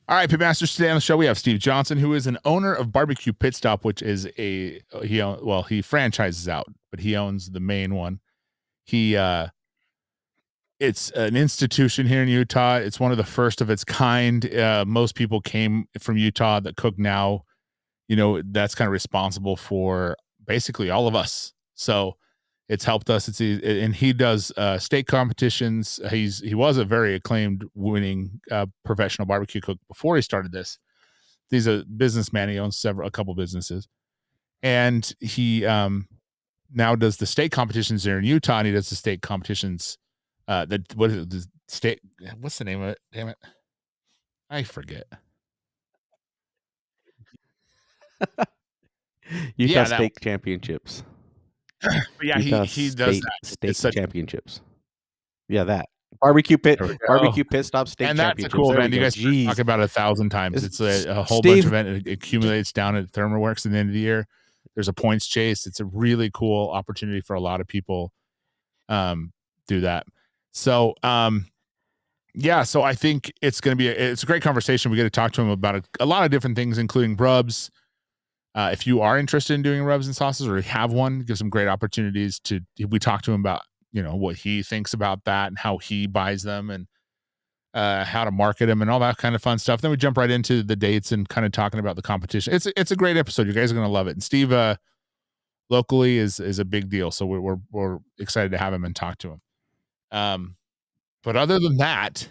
All right, Pitmasters, today on the show we have Steve Johnson, who is an owner of BBQ Pitstop, which is he franchises out, but he owns the main one. It's an institution here in Utah. It's one of the first of its kind. Most people came from Utah that cook now. That's kind of responsible for basically all of us. So it's helped us. And he does state competitions. He was a very acclaimed, winning professional barbecue cook before he started this. He's a businessman. He owns a couple businesses, and he now does the state competitions there in Utah. And he does the state competitions. What is it? The state? What's the name of it? Damn it, I forget. Utah State Championships. Yeah, he does that. State Championships. Yeah, that barbecue Pitstop State and Championships. That's a cool event. You guys talk about it 1,000 times. It's a whole bunch of event. It accumulates down at ThermoWorks at the end of the year. There's a points chase. It's a really cool opportunity for a lot of people. Do that. So, so I think it's going to be it's a great conversation. We get to talk to him about a lot of different things, including rubs. If you are interested in doing rubs and sauces or have one, give some great opportunities we talk to him about, what he thinks about that and how he buys them and how to market them and all that kind of fun stuff. Then we jump right into the dates and kind of talking about the competition. It's a great episode. You guys are going to love it. And Steve, locally is a big deal. So we're excited to have him and talk to him. But other than that,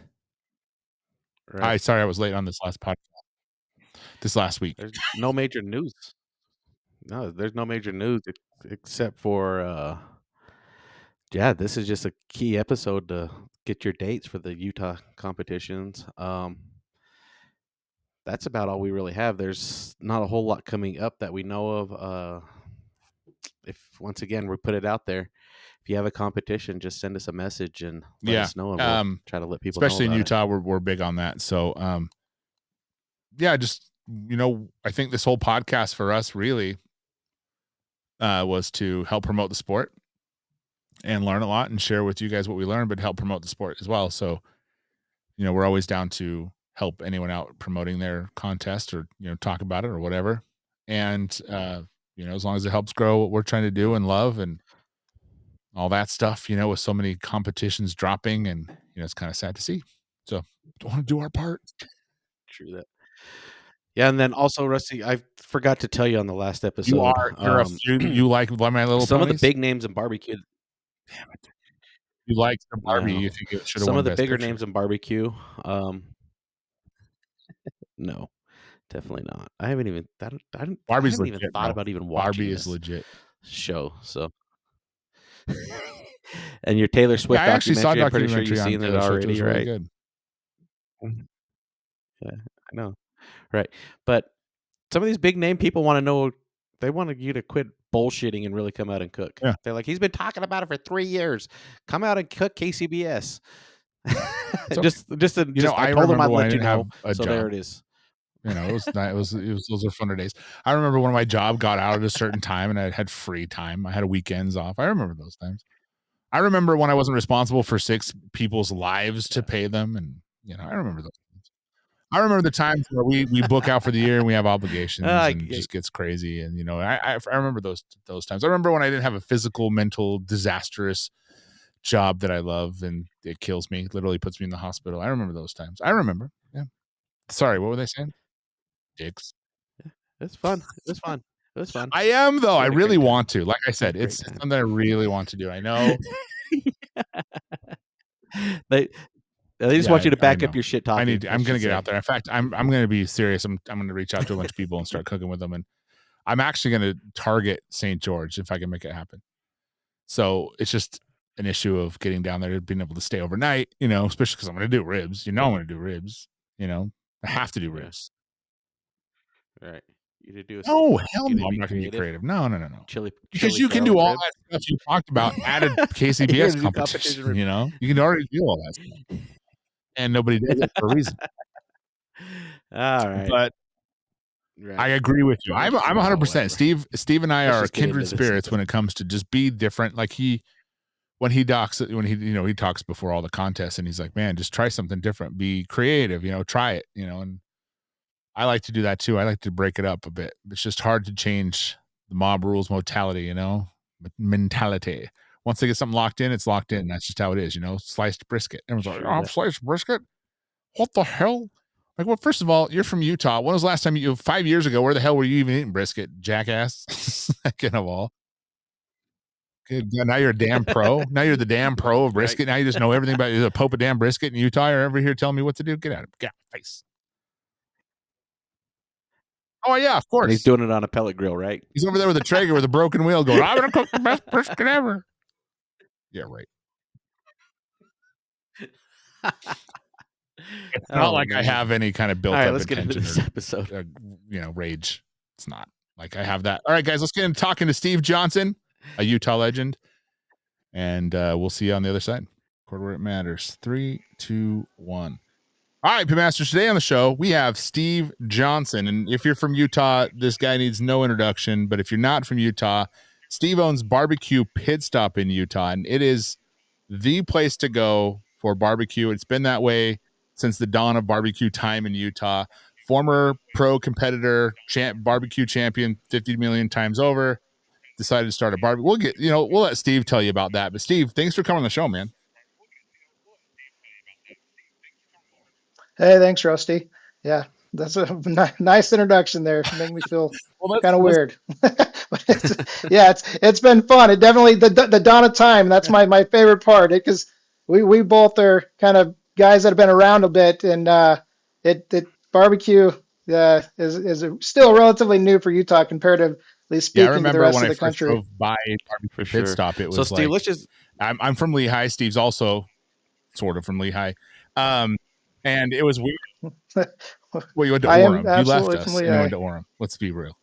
right. Sorry I was late on this last podcast. This last week. There's no major news. No, there's no major news except for this is just a key episode to get your dates for the Utah competitions. That's about all we really have. There's not a whole lot coming up that we know of. If once again we put it out there, if you have a competition, just send us a message and let us know, and we'll try to let people especially know in Utah, we're big on that. So just I think this whole podcast for us really was to help promote the sport and learn a lot and share with you guys what we learned, but help promote the sport as well. So, we're always down to help anyone out promoting their contest or, talk about it or whatever. And, as long as it helps grow what we're trying to do and love and all that stuff, with so many competitions dropping and, it's kind of sad to see. So we want to do our part. True that. Yeah, and then also, Rusty, I forgot to tell you on the last episode. You like My Little some Ponies? Of the big names in barbecue. Damn it! You like the Barbie? No. You think it should have some won of the Best bigger Picture. Names in barbecue? No, definitely not. I haven't even. Barbie's legit. Even thought about even watching. Barbie is legit show. So. And your Taylor Swift documentary, I actually saw I'm pretty sure you've seen it already, it right? Really good. Yeah, I know. Right. But some of these big name people want to know, they want you to quit bullshitting and really come out and cook. Yeah. They're like, he's been talking about it for 3 years. Come out and cook KCBS. So, I told them I'd let you know. So job. There it is. It was nice. Those are funner days. I remember when my job got out at a certain time and I had free time. I had weekends off. I remember those times. I remember when I wasn't responsible for 6 people's lives to pay them. And, I remember those times. I remember the times where we book out for the year and we have obligations and it just gets crazy. And, I remember those times. I remember when I didn't have a physical, mental, disastrous job that I love and it kills me, literally puts me in the hospital. I remember those times. I remember. Yeah. Sorry, what were they saying? Dicks. Yeah, it's fun. It was fun. It was fun. I am, though. I really want to. Like I said, it's something I really want to do. I know. They just want you to back up your shit talking. I'm going to get out there. In fact, I'm going to be serious. I'm going to reach out to a bunch of people and start cooking with them. And I'm actually going to target St. George if I can make it happen. So it's just an issue of getting down there, being able to stay overnight, especially because I'm going to do ribs. I'm going to do ribs. I have to do ribs. Right. You do hell no, I'm not going to be creative. No. Because you can do all that stuff you talked about at a KCBS competition. You can already do all that stuff. And nobody does it for a reason. All right. But I agree with you. I'm 100%. Steve and I are kindred spirits when it comes to just be different. Like he talks before all the contests and he's like, man, just try something different. Be creative, try it, and I like to do that too. I like to break it up a bit. It's just hard to change the mob rules mentality, mentality. Once they get something locked in, it's locked in. That's just how it is, sliced brisket. Everyone's like, oh, sliced brisket? What the hell? Like, well, first of all, you're from Utah. When was the last time 5 years ago, where the hell were you even eating brisket, jackass? Second of all. Good. Now you're a damn pro. Now you're the damn pro of brisket. Right. Now you just know everything about the Pope of damn brisket in Utah. You're over here telling me what to do. Get out of face. Oh yeah, of course. And he's doing it on a pellet grill, right? He's over there with a Traeger with a broken wheel going, I'm going to cook the best brisket ever. Yeah, right. It's not like man. I have any kind of built-up let's get into this episode. Rage. It's not like I have that. All right, guys, let's get into talking to Steve Johnson, a Utah legend, and we'll see you on the other side. Record where it matters. 3, 2, 1. All right, Pitmasters, today on the show, we have Steve Johnson. And if you're from Utah, this guy needs no introduction. But if you're not from Utah, Steve owns BBQ Pitstop in Utah. And it is the place to go for barbecue. It's been that way since the dawn of barbecue time in Utah. Former pro competitor, barbecue champion 50 million times over, decided to start a barbecue. We'll let Steve tell you about that. But Steve, thanks for coming on the show, man. Hey, thanks, Rusty. Yeah, that's a nice introduction there. Make me feel kind of weird. But it's been fun. It definitely the dawn of time. That's my favorite part. Because we both are kind of guys that have been around a bit, and barbecue is still relatively new for Utah comparatively speaking to the rest of the country. I remember when I first drove by BBQ Pitstop, it was so Steve, like, I'm from Lehigh. Steve's also sort of from Lehigh. And it was weird. Well, you went to Orem. You left us and you went to Orem. Let's be real.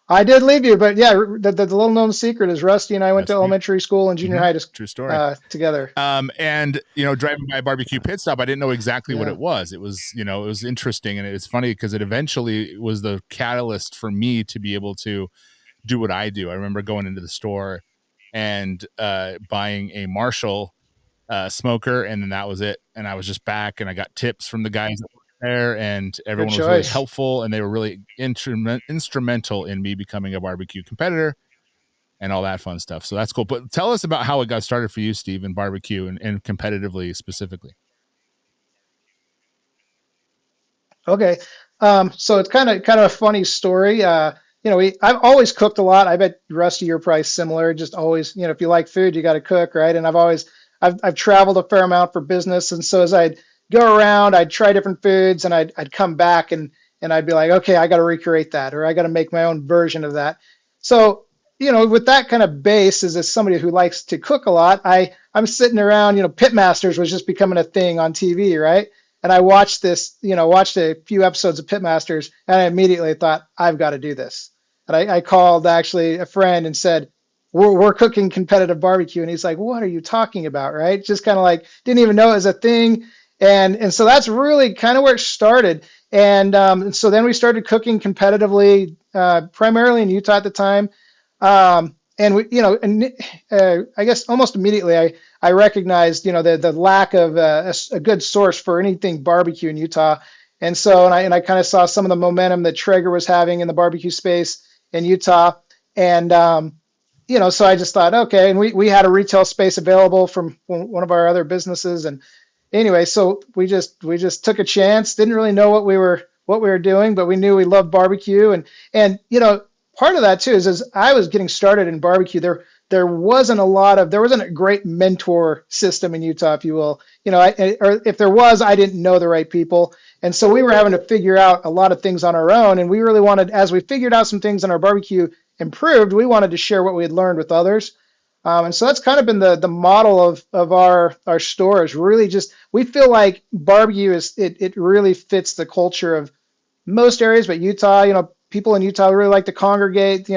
I did leave you, but yeah, the little known secret is Rusty and I went to elementary school and junior high True story. Together. And driving by BBQ Pitstop, I didn't know exactly what it was. It was, it was interesting, and it's funny because it eventually was the catalyst for me to be able to do what I do. I remember going into the store and buying a Marshall smoker, and then that was it. And I was just back, and I got tips from the guys that were there, and everyone was really helpful, and they were really instrumental in me becoming a barbecue competitor and all that fun stuff. So that's cool. But tell us about how it got started for you, Steve, in barbecue and competitively specifically. Okay. So it's kind of a funny story. I've always cooked a lot. I bet Rusty, you're probably similar. Just always, if you like food, you got to cook, right? And I've traveled a fair amount for business, and so as I'd go around, I'd try different foods, and I'd come back and I'd be like, okay, I got to recreate that, or I got to make my own version of that. So with that kind of base, as somebody who likes to cook a lot, I'm sitting around. Pitmasters was just becoming a thing on TV, right? And I watched a few episodes of Pitmasters, and I immediately thought, I've got to do this. And I called actually a friend and said, we're cooking competitive barbecue. And he's like, what are you talking about? Right. Just kind of like, didn't even know it was a thing. And so that's really kind of where it started. And so then we started cooking competitively, primarily in Utah at the time. And we, I guess almost immediately I recognized, the lack of a good source for anything barbecue in Utah. And so, and I kind of saw some of the momentum that Traeger was having in the barbecue space in Utah. And, so I just thought, okay. And we had a retail space available from one of our other businesses. And anyway, so we just took a chance. Didn't really know what we were doing, but we knew we loved barbecue. And part of that too is as I was getting started in barbecue, there wasn't a great mentor system in Utah, if you will. Or if there was, I didn't know the right people. And so we were having to figure out a lot of things on our own. And we really wanted, as we figured out some things in our barbecue improved, we wanted to share what we had learned with others. And so that's kind of been the model of our store is really just, we feel like barbecue it really fits the culture of most areas, but Utah, people in Utah really like to congregate,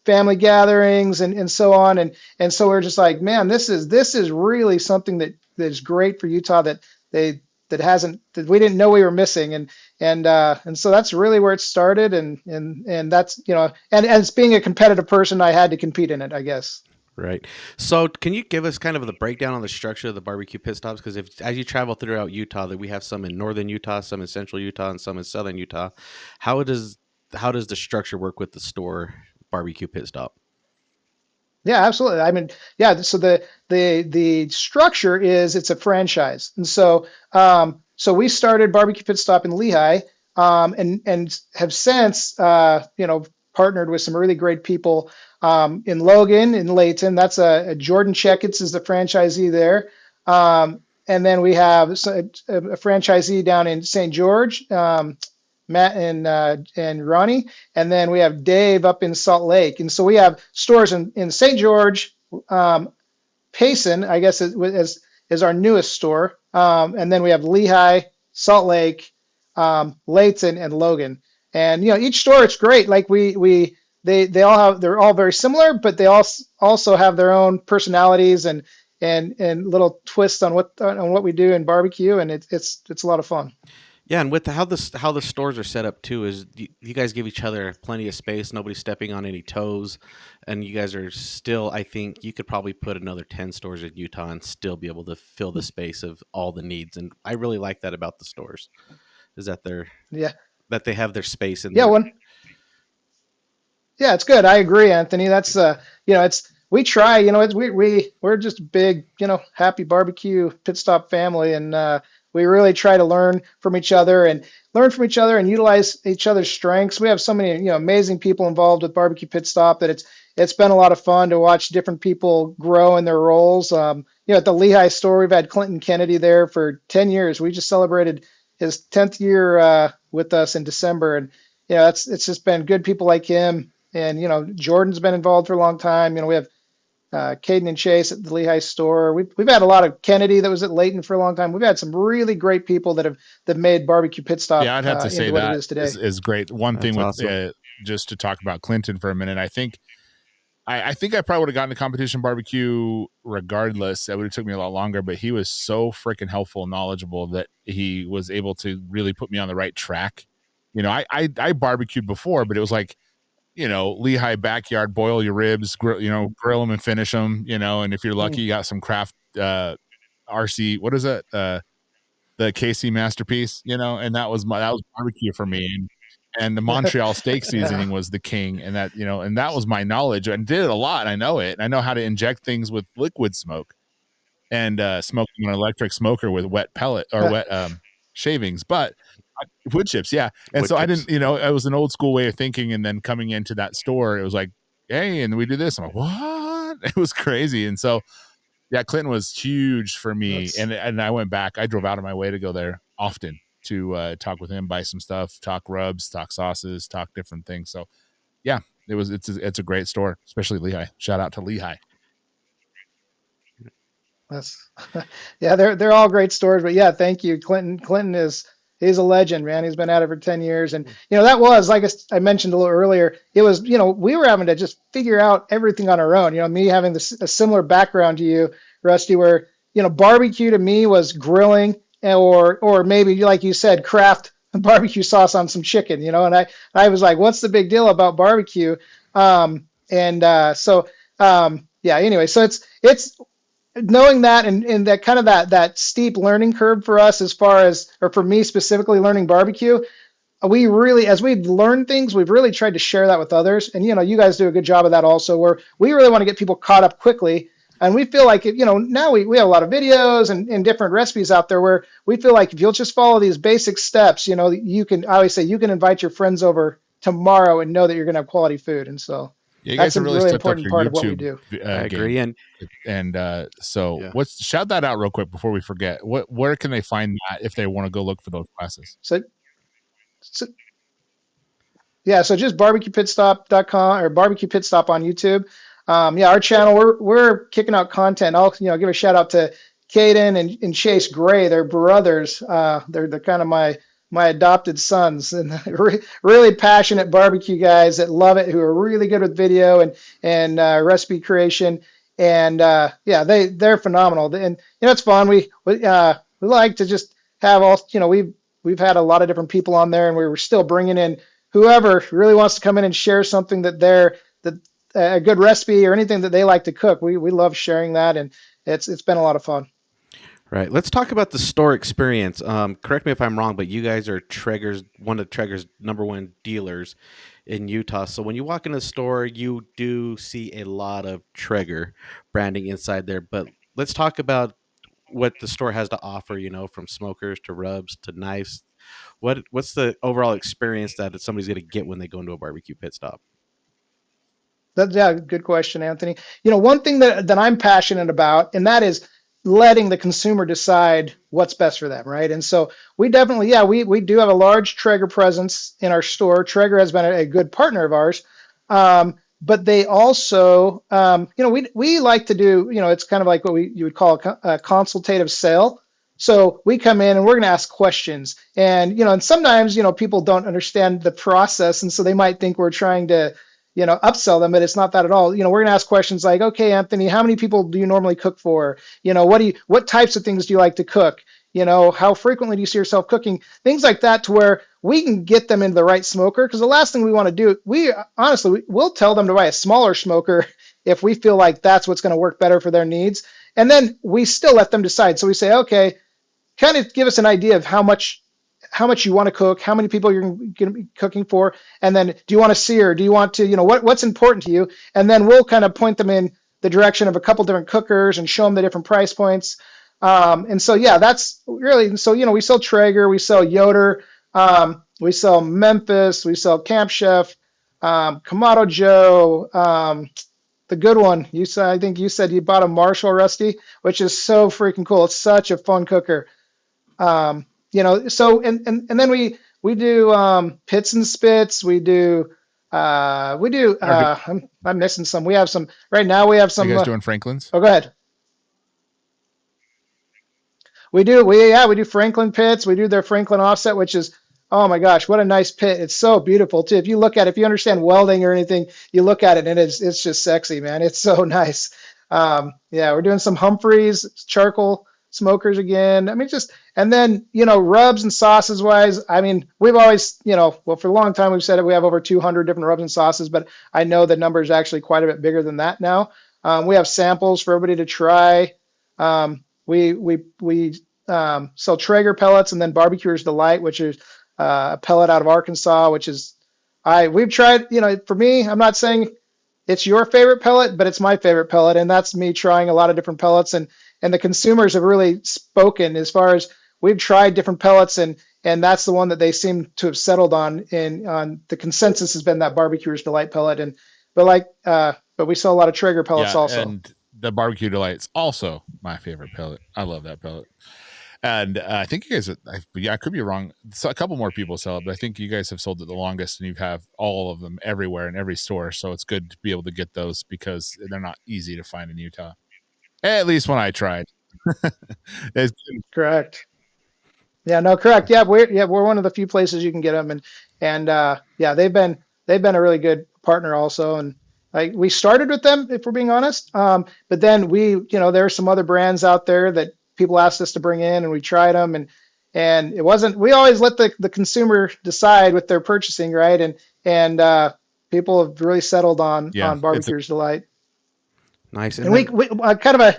family gatherings and so on. And so we're just like, man, this is really something that is great for Utah that we didn't know we were missing. And so that's really where it started. And that's, and as being a competitive person, I had to compete in it, I guess. Right. So, can you give us kind of the breakdown on the structure of the barbecue pit stops? Because as you travel throughout Utah, that we have some in northern Utah, some in central Utah, and some in southern Utah. How does how does the structure work with the store barbecue pit stop? Yeah, absolutely. I mean, yeah. So the structure is it's a franchise, and so we started Barbecue Pit Stop in Lehigh, and have since partnered with some really great people in Logan, in Layton. That's a Jordan Checketts is the franchisee there, and then we have a franchisee down in St. George. Matt and Ronnie, and then we have Dave up in Salt Lake, and so we have stores in St. George, Payson, I guess is our newest store, and then we have Lehigh, Salt Lake, Layton, and Logan, and each store it's great. Like they all have they're all very similar, but they also have their own personalities and little twists on what we do in barbecue, and it's a lot of fun. Yeah, and with how the stores are set up too is you guys give each other plenty of space, nobody's stepping on any toes, and you guys are still. I think you could probably put another 10 stores in Utah and still be able to fill the space of all the needs. And I really like that about the stores, is that Yeah, that they have their space in yeah. there. Yeah, it's good. I agree, Anthony. That's it's we try. It's we're just a big happy barbecue pit stop family, and we really try to learn from each other and utilize each other's strengths. We have so many amazing people involved with barbecue pit stop that it's been a lot of fun to watch different people grow in their roles. At the Lehigh store, we've had Clinton Kennedy there for 10 years. We just celebrated his 10th year with us in December, and it's just been good people like him. And Jordan's been involved for a long time. We have Caden and Chase at the Lehigh store. We've had a lot of Kennedy that was at Layton for a long time. We've had some really great people that made barbecue pit stop. Yeah, I'd have to say what that it is today. is great. One That's thing with awesome. just to talk about Clinton for a minute, I think I probably would have gotten to competition barbecue regardless. That would have took me a lot longer, but he was so freaking helpful and knowledgeable that he was able to really put me on the right track. I barbecued before, but it was like, Lehigh backyard, boil your ribs, grill them and finish them, and if you're lucky, you got some craft RC, what is it? The KC masterpiece, and that was barbecue for me. And the Montreal steak seasoning Yeah. was the king, and that was my knowledge. I did it a lot. I know it. I know how to inject things with liquid smoke and smoking an electric smoker with wet pellet or wet shavings, but wood chips, yeah. And Wood so I chips. didn't, it was an old school way of thinking. And then coming into that store, it was like, hey, and we do this. I'm like, what? It was crazy. And so, yeah, Clinton was huge for me. And I went back. I drove out of my way to go there often to talk with him, buy some stuff, talk rubs, talk sauces, talk different things. So, yeah, it's a great store, especially Lehigh. Shout out to Lehigh. That's yeah, they're all great stores, but yeah, thank you. Clinton he's a legend, man. He's been at it for 10 years. And that was like I mentioned a little earlier, it was, we were having to just figure out everything on our own. Me having a similar background to you, Rusty, where, barbecue to me was grilling or maybe like you said, craft barbecue sauce on some chicken, and I was like, what's the big deal about barbecue? Yeah, anyway, so it's knowing that and that kind of that steep learning curve for us as far as, or for me specifically learning barbecue, we really, as we've learned things, we've really tried to share that with others. And, you guys do a good job of that also, where we really want to get people caught up quickly. And we feel like, now we have a lot of videos and different recipes out there where we feel like if you'll just follow these basic steps, I always say you can invite your friends over tomorrow and know that you're going to have quality food. And so yeah, that's a really stepped up important your part of what we YouTube, do. I agree. And so Yeah. shout that out real quick before we forget. Where can they find that if they want to go look for those classes? So yeah, so just barbecuepitstop.com or barbecue pit stop on YouTube. Yeah, our channel, we're kicking out content. I'll give a shout out to Caden and Chase Gray. They're brothers. They're kind of my adopted sons, and really passionate barbecue guys that love it, who are really good with video and recipe creation. And yeah, they're phenomenal. And it's fun. We like to just have all, we've had a lot of different people on there, and we were still bringing in whoever really wants to come in and share something that a good recipe or anything that they like to cook, we love sharing that, and it's been a lot of fun. Right. Let's talk about the store experience. Correct me if I'm wrong, but you guys are Traeger's one of Traeger's number one dealers in Utah. So when you walk in the store, you do see a lot of Traeger branding inside there. But let's talk about what the store has to offer. From smokers to rubs to knives. What's the overall experience that somebody's going to get when they go into a barbecue pit stop? Yeah, good question, Anthony. One thing that I'm passionate about, and that is letting the consumer decide what's best for them, right? And so we definitely, yeah, we do have a large Traeger presence in our store. Traeger has been a good partner of ours. But they also, we like to do, it's kind of like what you would call a consultative sale. So we come in and we're going to ask questions, and sometimes people don't understand the process, and so they might think we're trying to upsell them, but it's not that at all. We're going to ask questions like, okay, Anthony, how many people do you normally cook for? What types of things do you like to cook? How frequently do you see yourself cooking? Things like that, to where we can get them into the right smoker. Because the last thing we want to do, we'll tell them to buy a smaller smoker if we feel like that's what's going to work better for their needs. And then we still let them decide. So we say, okay, kind of give us an idea of how much you want to cook, how many people you're going to be cooking for, and then do you want to sear? Do you want to, what's important to you? And then we'll kind of point them in the direction of a couple different cookers and show them the different price points. And so, yeah, that's really, so, we sell Traeger, we sell Yoder, we sell Memphis, we sell Camp Chef, Kamado Joe, the good one. I think you said you bought a Marshall, Rusty, which is so freaking cool. It's such a fun cooker. So and then we do pits and spits. I'm missing some. We have some right now. We have some. Are you guys doing Franklin's? Oh, go ahead. We do Franklin pits. We do their Franklin offset, which is, oh my gosh, what a nice pit. It's so beautiful too. If you look at it, if you understand welding or anything, you look at it and it's just sexy, man. It's so nice. We're doing some Humphreys charcoal smokers again. I mean, and then, rubs and sauces wise, I mean, we've always, for a long time, we've said we have over 200 different rubs and sauces, but I know the number is actually quite a bit bigger than that now. We have samples for everybody to try. We sell Traeger pellets, and then Barbecuer's Delight, which is a pellet out of Arkansas, which is, we've tried, for me, I'm not saying it's your favorite pellet, but it's my favorite pellet. And that's me trying a lot of different pellets, and the consumers have really spoken as far as we've tried different pellets, and that's the one that they seem to have settled on. And on the consensus has been that Barbecuer's Delight pellet. But we sell a lot of Traeger pellets also. And the Barbecue Delight's also my favorite pellet. I love that pellet. And I think you guys, I could be wrong. So a couple more people sell it, but I think you guys have sold it the longest, and you have all of them everywhere in every store. So it's good to be able to get those because they're not easy to find in Utah. At least when I tried. Correct. Yeah, no, correct. Yeah, we're one of the few places you can get them, and they've been a really good partner also. And like, we started with them, if we're being honest, but then there are some other brands out there that people asked us to bring in, and we tried them, and it wasn't. We always let the consumer decide what they're purchasing, right? And people have really settled on Barbecuer's Delight. Nice. And we kind of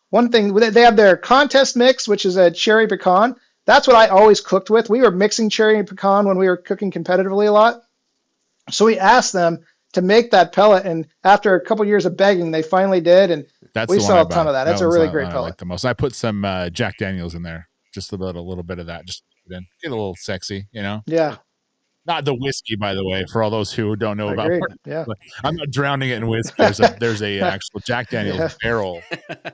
one thing, they have their contest mix, which is a cherry pecan. That's what I always cooked with. We were mixing cherry and pecan when we were cooking competitively a lot. So we asked them to make that pellet, and after a couple years of begging, they finally did, and we sell a ton of that. That's a really great pellet. I like the most. I put some Jack Daniels in there, just a little bit of that, just get a little sexy, Yeah. Not the whiskey, by the way, for all those who don't know about. Yeah. I'm not drowning it in whiskey. There's a actual Jack Daniels barrel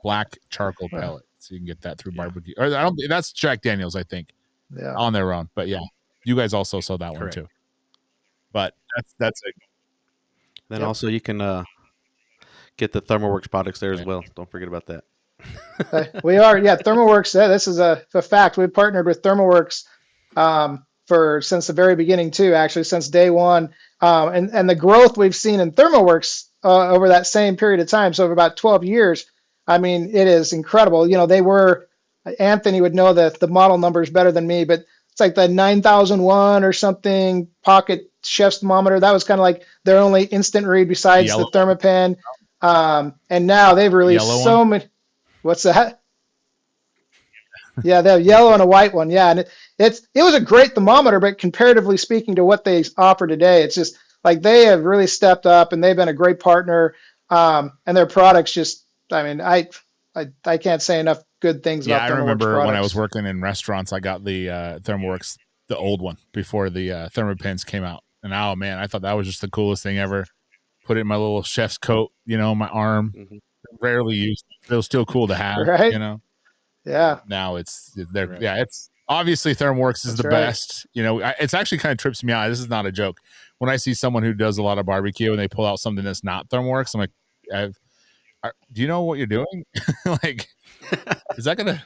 black charcoal pellet, so you can get that through barbecue. Or that's Jack Daniels, I think, on their own. But yeah, you guys also sell that one too. But that's it. Then also you can get the ThermoWorks products there as well. Don't forget about that. We are, ThermoWorks. This is a fact. We've partnered with ThermoWorks since the very beginning too, actually since day one. And the growth we've seen in ThermoWorks over that same period of time, so over about 12 years, I mean, it is incredible. Anthony would know the model numbers better than me, but it's like the 9001 or something pocket chef's thermometer. That was kind of like their only instant read besides the Thermapen. And now they've released so many. What's that? Yeah, they have yellow and a white one. Yeah, and it was a great thermometer, but comparatively speaking to what they offer today, it's just like they have really stepped up and they've been a great partner. And their products just, I mean, I can't say enough good things about ThermoWorks. I remember products. when I was working in restaurants, I got the ThermoWorks, the old one before the Thermapens came out. And oh man, I thought that was just the coolest thing ever. Put it in my little chef's coat, my arm. Mm-hmm. Rarely used. It was still cool to have, right? Yeah. Now it's it's obviously ThermoWorks is the best. It's actually kind of trips me out. This is not a joke. When I see someone who does a lot of barbecue and they pull out something that's not ThermoWorks, I'm like, do you know what you're doing? Like, is that gonna?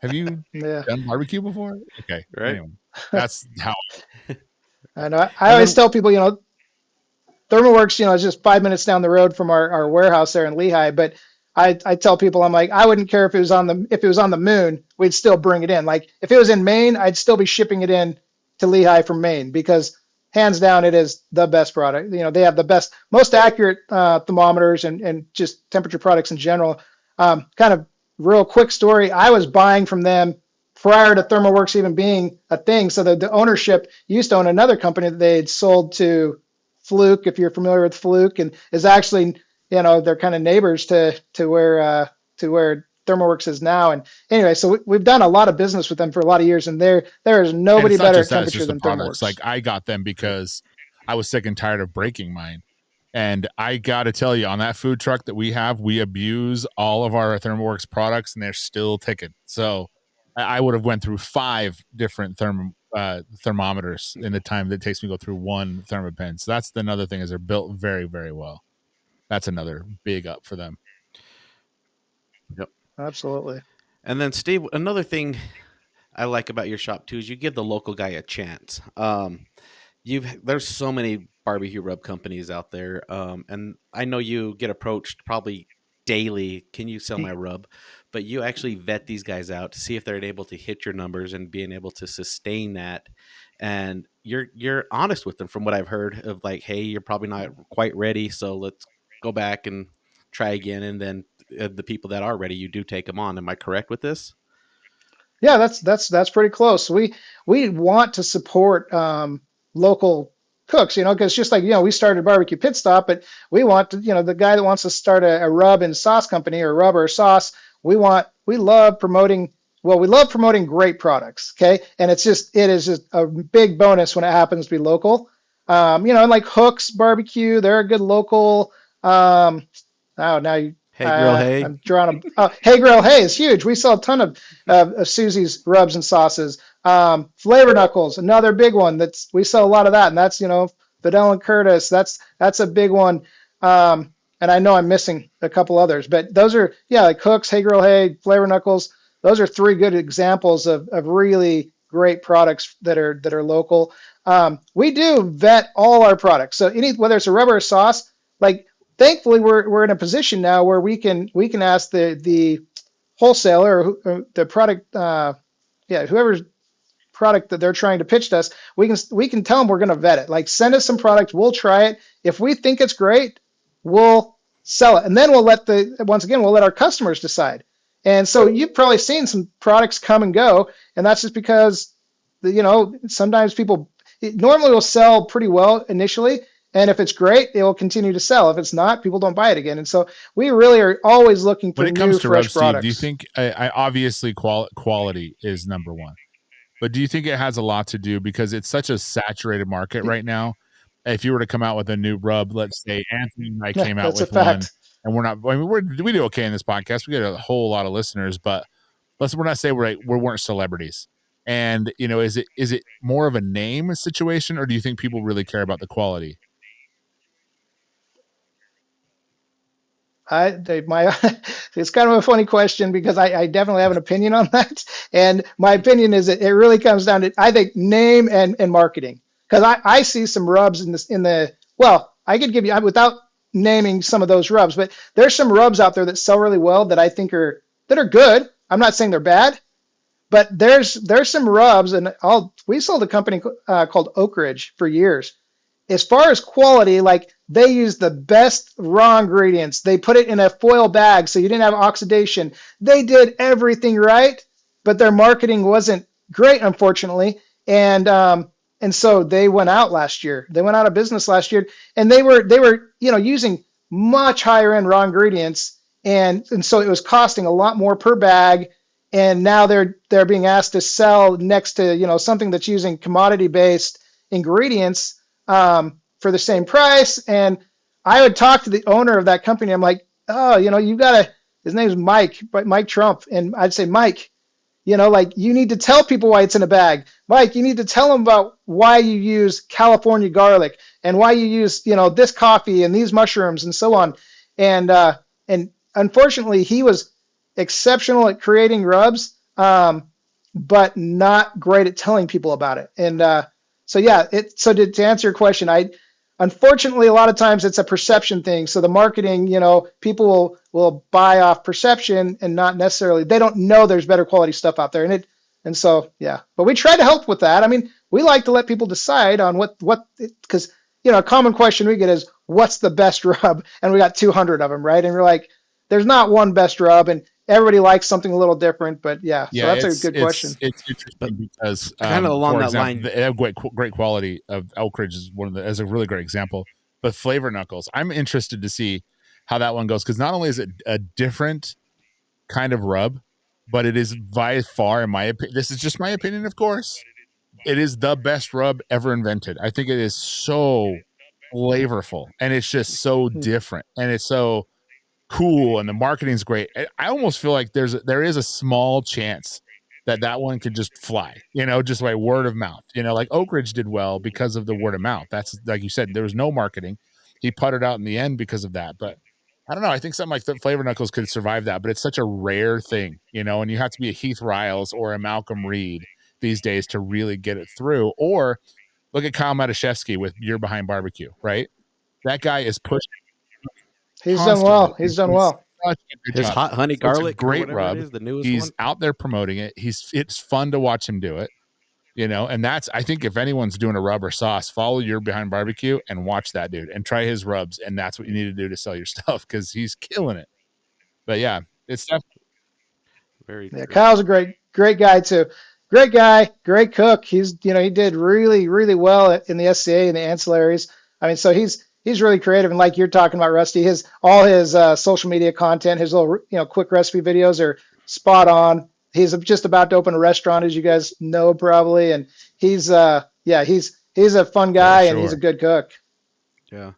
Have you done barbecue before? Okay, right. Anyway, that's how. I know. I always tell people, ThermoWorks, is just 5 minutes down the road from our warehouse there in Lehigh. But I tell people, I'm like, I wouldn't care if it was on the moon, we'd still bring it in. Like if it was in Maine, I'd still be shipping it in to Lehigh from Maine because hands down, it is the best product. They have the best, most accurate thermometers and just temperature products in general. Kind of real quick story. I was buying from them prior to ThermoWorks even being a thing. So the ownership used to own another company that they had sold to Fluke, if you're familiar with Fluke, and is actually, they're kind of neighbors to where ThermoWorks is now. And anyway, so we've done a lot of business with them for a lot of years, and there is nobody better at temperature than ThermoWorks. Like I got them because I was sick and tired of breaking mine. And I got to tell you, on that food truck that we have, we abuse all of our ThermoWorks products, and they're still ticking. So I would have went through 5 different thermometers in the time that it takes me to go through one Thermapen. So that's another thing, is they're built very, very well. That's another big up for them. Yep, absolutely. And then Steve, another thing I like about your shop too is you give the local guy a chance. There's so many barbecue rub companies out there, and I know you get approached probably daily. Can you sell my rub? But you actually vet these guys out to see if they're able to hit your numbers and being able to sustain that. And you're honest with them, from what I've heard, of like, hey, you're probably not quite ready, so let's go back and try again. And then the people that are ready, you do take them on. Am I correct with this? Yeah, that's pretty close. We want to support local cooks, because just like, we started BBQ Pitstop, but we want to, the guy that wants to start a rub and sauce company, or a rub or a sauce, we love promoting great products. Okay. And it is just a big bonus when it happens to be local. And like Hooks Barbecue, they're a good local, now you, Hey Grill Hey. I'm drawing Hey Grill Hey is huge. We sell a ton of Susie's rubs and sauces. Flavor Knuckles, another big one. We sell a lot of that, and that's Fidel and Curtis. That's a big one. And I know I'm missing a couple others, but those are like Hooks, Hey Grill Hey, Flavor Knuckles. Those are 3 good examples of really great products that are local. We do vet all our products, so whether it's a rub or a sauce, like. Thankfully, we're in a position now where we can ask the wholesaler or the product, whoever's product that they're trying to pitch to us, we can tell them we're going to vet it. Like, send us some product, we'll try it. If we think it's great, we'll sell it, and then we'll let our customers decide. And so you've probably seen some products come and go, and that's just because sometimes people normally will sell pretty well initially. And if it's great, it will continue to sell. If it's not, people don't buy it again. And so we really are always looking for new, fresh products. Do you think, obviously quality is number one, but do you think it has a lot to do, because it's such a saturated market right now? If you were to come out with a new rub, let's say Anthony and I came out with one, and we do okay in this podcast. We get a whole lot of listeners, but we're not saying we weren't celebrities. And, is it more of a name situation, or do you think people really care about the quality? It's kind of a funny question, because I definitely have an opinion on that. And my opinion is it really comes down to, I think, name and marketing. Because I see some rubs I could give you, without naming some of those rubs, but there's some rubs out there that sell really well that I think that are good. I'm not saying they're bad, But there's some rubs, and we sold a company called Oak Ridge for years. As far as quality, like they use the best raw ingredients. They put it in a foil bag so you didn't have oxidation. They did everything right, but their marketing wasn't great, unfortunately. And so they went out last year. They went out of business last year, and they were using much higher end raw ingredients, and so it was costing a lot more per bag. And now they're being asked to sell next to something that's using commodity based ingredients for the same price. And I would talk to the owner of that company. I'm like, oh, you've got to. His name's Mike Trump, and I'd say, Mike, like you need to tell people why it's in a bag. Mike, you need to tell them about why you use California garlic and why you use, this coffee and these mushrooms and so on. And unfortunately, he was exceptional at creating rubs, but not great at telling people about it. And so to answer your question, unfortunately, a lot of times it's a perception thing. So the marketing, people will buy off perception and not necessarily, they don't know there's better quality stuff out there. But we try to help with that. I mean, we like to let people decide on because, a common question we get is, what's the best rub? And we got 200 of them, right? And we're like, there's not one best rub, and everybody likes something a little different, but so that's a good question. It's interesting because kind of along that line, they have great quality. Of Elk Ridge is a really great example. But Flavor Knuckles, I'm interested to see how that one goes, because not only is it a different kind of rub, but it is by far, in my opinion, this is just my opinion, of course, it is the best rub ever invented. I think it is so flavorful, and it's just so different, and it's so cool, and the marketing's great. I almost feel like there is a small chance that one could just fly, just by word of mouth. Like Oak Ridge did well because of the word of mouth. That's, like you said, there was no marketing. He puttered out in the end because of that. But I don't know. I think something like the Flavor Knuckles could survive that, but it's such a rare thing, and you have to be a Heath Riles or a Malcolm Reed these days to really get it through. Or look at Kyle Matuszewski with You're Behind Barbecue, right? That guy is pushing. He's done well. He's done well. His hot honey garlic, great rub. It is, the newest He's one. out there promoting it. It's fun to watch him do it, and that's, I think, if anyone's doing a rub or sauce, follow You're Behind Barbecue and watch that dude and try his rubs, and that's what you need to do to sell your stuff, because he's killing it. But yeah, it's definitely very true. Kyle's a great guy too. Great guy, great cook. He did really, really well in the SCA and the ancillaries. I mean, so he's really creative, and like you're talking about, Rusty, all his social media content, his little quick recipe videos are spot on. He's just about to open a restaurant, as you guys know probably, and he's a fun guy, and he's a good cook. Yeah.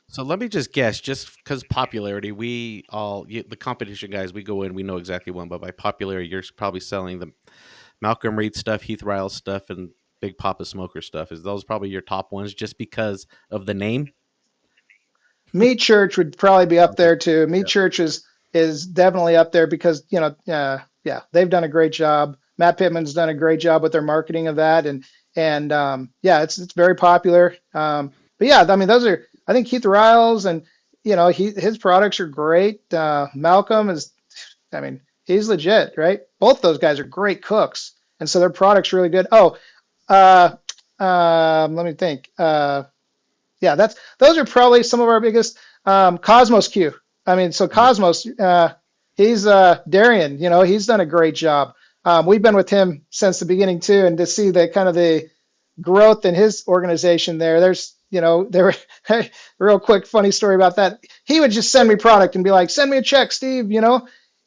So let me just guess, just because popularity, the competition guys, we go in, we know exactly one, but by popularity, you're probably selling the Malcolm Reed stuff, Heath Riles stuff, and Big Papa Smoker stuff. Is those probably your top ones just because of the name? Meat Church would probably be up there too. Meat Church is definitely up there because they've done a great job. Matt Pittman's done a great job with their marketing of that, and it's very popular. But yeah, I mean, I think Heath Riles, and his products are great. Malcolm he's legit, right? Both those guys are great cooks, and so their product's really good. Let me think. Those are probably some of our biggest. Cosmos Q. I mean, so Cosmos, he's Darian. He's done a great job. We've been with him since the beginning too, and to see the growth in his organization there were real quick funny story about that. He would just send me product and be like, "Send me a check, Steve."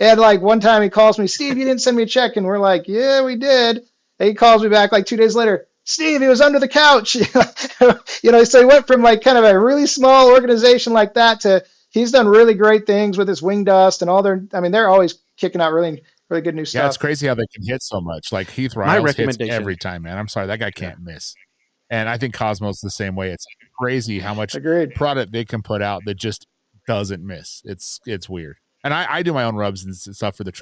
And like one time he calls me, "Steve, you didn't send me a check," and we're like, "Yeah, we did." And he calls me back like 2 days later. "Steve, he was under the couch." So he went from like kind of a really small organization like that to he's done really great things with his Wing Dust and all they're always kicking out really, really good new stuff. Yeah, it's crazy how they can hit so much. Like Heath Riles hits every time, man. I'm sorry, that guy can't miss. And I think Cosmos the same way. It's crazy how much product they can put out that just doesn't miss. It's weird. And I do my own rubs and stuff for the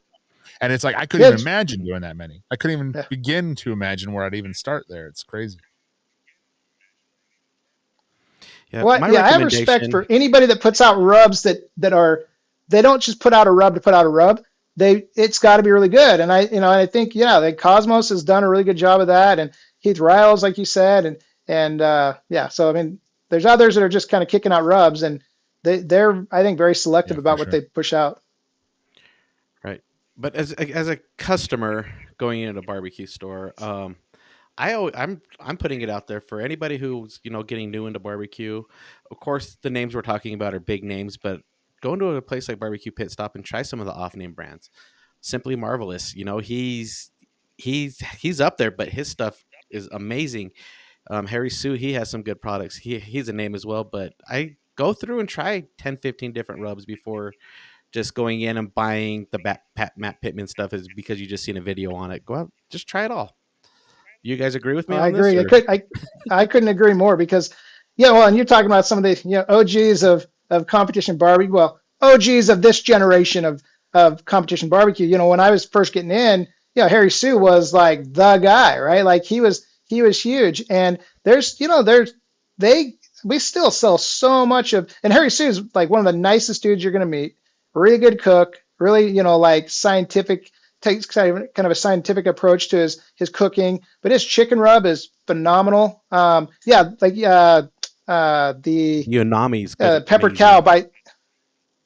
and it's like I couldn't even imagine doing that many. I couldn't even begin to imagine where I'd even start there. It's crazy. Yeah, I have respect for anybody that puts out rubs that are, they don't just put out a rub to put out a rub. it's got to be really good. And I think, Cosmos has done a really good job of that. And Heath Riles, like you said, and so, I mean, there's others that are just kind of kicking out rubs, and they're, I think, very selective about what they push out. Right. But as a customer going into a barbecue store, I'm putting it out there for anybody who's getting new into barbecue. Of course, the names we're talking about are big names, but go into a place like BBQ Pitstop and try some of the off-name brands. Simply Marvelous, he's up there, but his stuff is amazing. Harry Sue, he has some good products. He's a name as well, but I go through and try 10, 15 different rubs before just going in and buying the Matt Pittman stuff is because you just seen a video on it. Go out, just try it all. You guys agree with me on agree. this? I couldn't agree more because, and you're talking about some of the OGs of competition barbecue. Well, OGs of this generation of competition barbecue. When I was first getting in, Harry Sue was like the guy, right? Like he was huge. And we still sell so much of, and Harry Sue is like one of the nicest dudes you're going to meet. Really good cook, really, like scientific, takes kind of a scientific approach to his cooking, but his chicken rub is phenomenal. The Yonami's peppered cow by,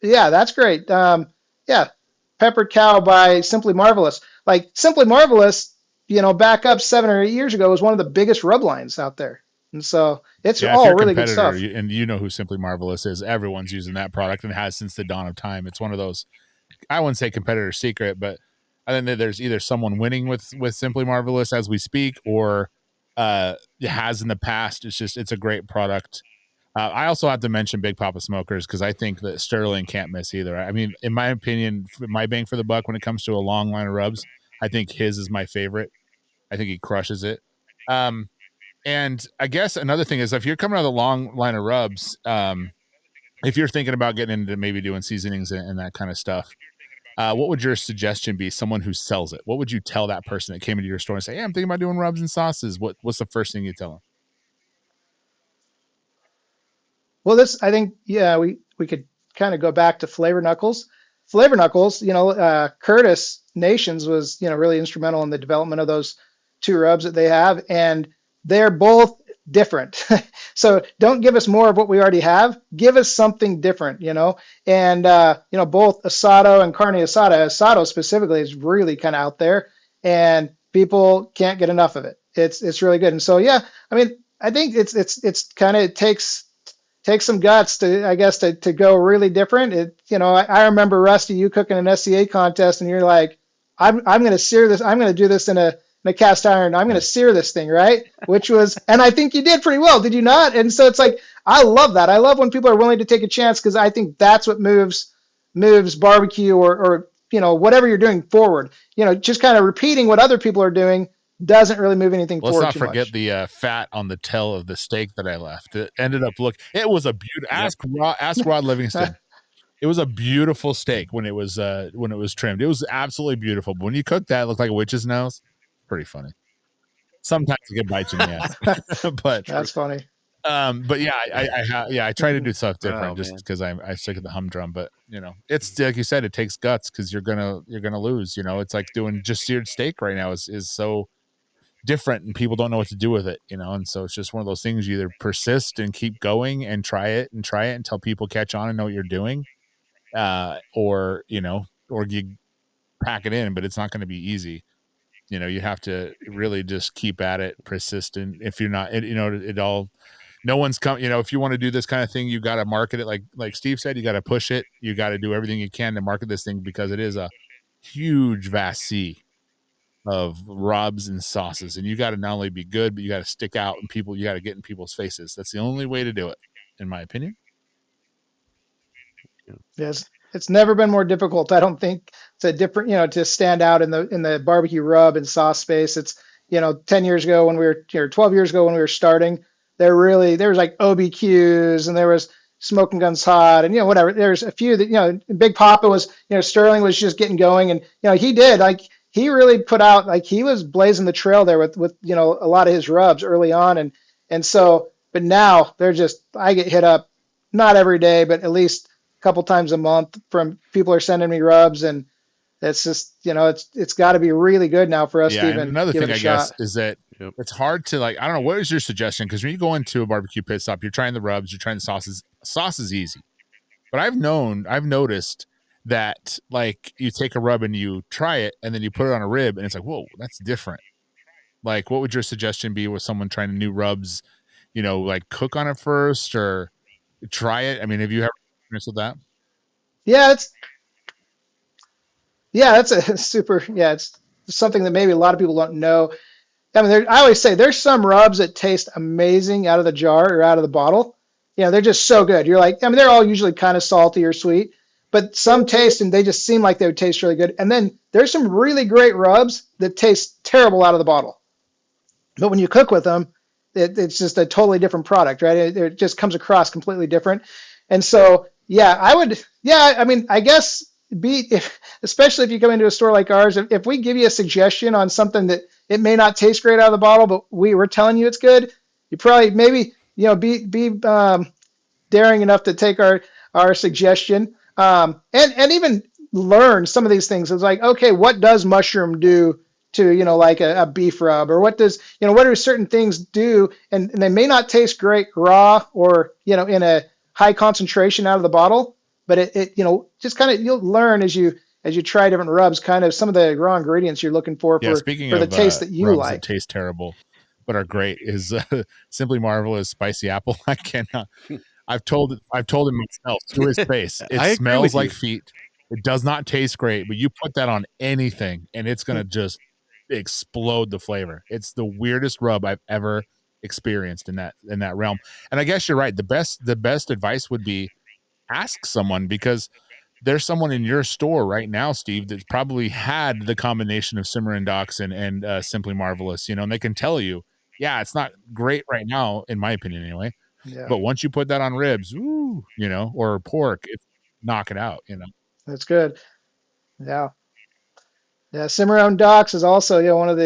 that's great. Peppered cow by Simply Marvelous. Like Simply Marvelous, back up 7 or 8 years ago was one of the biggest rub lines out there. And so it's all really good stuff. And you know who Simply Marvelous is. Everyone's using that product and has since the dawn of time. It's one of those, I wouldn't say competitor secret, but I think that there's either someone winning with Simply Marvelous as we speak, or it has in the past. It's a great product. I also have to mention Big Papa Smokers because I think that Sterling can't miss either. I mean, in my opinion, my bang for the buck when it comes to a long line of rubs, I think his is my favorite. I think he crushes it. And I guess another thing is if you're coming out of the long line of rubs, if you're thinking about getting into maybe doing seasonings and that kind of stuff, what would your suggestion be? Someone who sells it, what would you tell that person that came into your store and say, "Hey, I'm thinking about doing rubs and sauces"? What's the first thing you tell them? Well, I think, we could kind of go back to Flavor Knuckles. Flavor Knuckles, Curtis Nations was, really instrumental in the development of those 2 rubs that they have, and they're both different. So don't give us more of what we already have. Give us something different, and, both asado and carne asada, asado specifically is really kind of out there and people can't get enough of it. It's really good. And so, I mean, I think it's kind of, it takes some guts to go really different. I remember Rusty, you cooking an SCA contest and you're like, I'm going to sear this. I'm going to do this in a cast iron. I'm going to sear this thing, right? And I think you did pretty well, did you not? And so it's like, I love that. I love when people are willing to take a chance because I think that's what moves barbecue or whatever you're doing forward. Just kind of repeating what other people are doing doesn't really move anything forward. Let's not forget the fat on the tail of the steak that I left. It ended up it was a beautiful. Ask Rod Livingston. It was a beautiful steak when it was trimmed. It was absolutely beautiful. But when you cook that, it looked like a witch's nose. Pretty funny. Sometimes it can bite you in the ass. But that's funny. But I try to do stuff different just because I stick at the humdrum. But it's like you said, it takes guts because you're gonna lose. It's like doing just seared steak right now is so different and people don't know what to do with it, and so it's just one of those things. You either persist and keep going and try it until people catch on and know what you're doing, or you pack it in, but it's not going to be easy. You have to really just keep at it, persistent. If you're not, no one's come, if you want to do this kind of thing, you got to market it. Like Steve said, you got to push it. You got to do everything you can to market this thing because it is a huge, vast sea of rubs and sauces. And you got to not only be good, but you got to stick out and you got to get in people's faces. That's the only way to do it, in my opinion. Yes. It's never been more difficult. I don't think it's a different, to stand out in the barbecue rub and sauce space. It's, 10 years ago when we were, 12 years ago when we were starting, there was like OBQs and there was Smoking Guns Hot and, whatever. There's a few that, Big Papa was, Sterling was just getting going and, he really put out, he was blazing the trail there with a lot of his rubs early on. And so, but now I get hit up, not every day, but at least couple times a month from people are sending me rubs and it's just, it's got to be really good now for us to even another give thing, it a I shot. guess, is that it's hard to, like, I don't know, what is your suggestion? Because when you go into a barbecue pit stop, you're trying the rubs, you're trying the sauces. Sauce is easy, but I've noticed that, like, you take a rub and you try it, and then you put it on a rib, and it's like, whoa, that's different. Like, what would your suggestion be with someone trying new rubs? Like, cook on it first or try it. I mean, have you ever experience with that? That's a super, it's something that maybe a lot of people don't know. I mean, I always say there's some rubs that taste amazing out of the jar or out of the bottle. They're just so good. You're like, I mean, they're all usually kind of salty or sweet, but some taste and they just seem like they would taste really good. And then there's some really great rubs that taste terrible out of the bottle. But when you cook with them, it's just a totally different product, right? It just comes across completely different. And so, I mean, I guess especially if you come into a store like ours, if we give you a suggestion on something that it may not taste great out of the bottle, but we're telling you it's good, you probably maybe, be daring enough to take our suggestion, and even learn some of these things. It's like, okay, what does mushroom do to, like a beef rub, or what do certain things do? And they may not taste great raw or, in a high concentration out of the bottle, but it just kind of, you'll learn as you try different rubs, kind of some of the raw ingredients you're looking for Speaking for of the taste that you rubs like. that taste terrible but are great is Simply Marvelous spicy apple. I cannot. I've told him myself to his face. It smells like feet. It does not taste great, but you put that on anything and it's gonna just explode the flavor. It's the weirdest rub I've ever experienced in that realm. And I guess you're right. The best advice would be ask someone, because there's someone in your store right now, Steve, that's probably had the combination of Simmer and Docks and Simply Marvelous, and they can tell you, yeah, it's not great right now, in my opinion anyway. Yeah. But once you put that on ribs, or pork, it's knock it out, That's good. Yeah. Yeah, Cimarron Docks is also, one of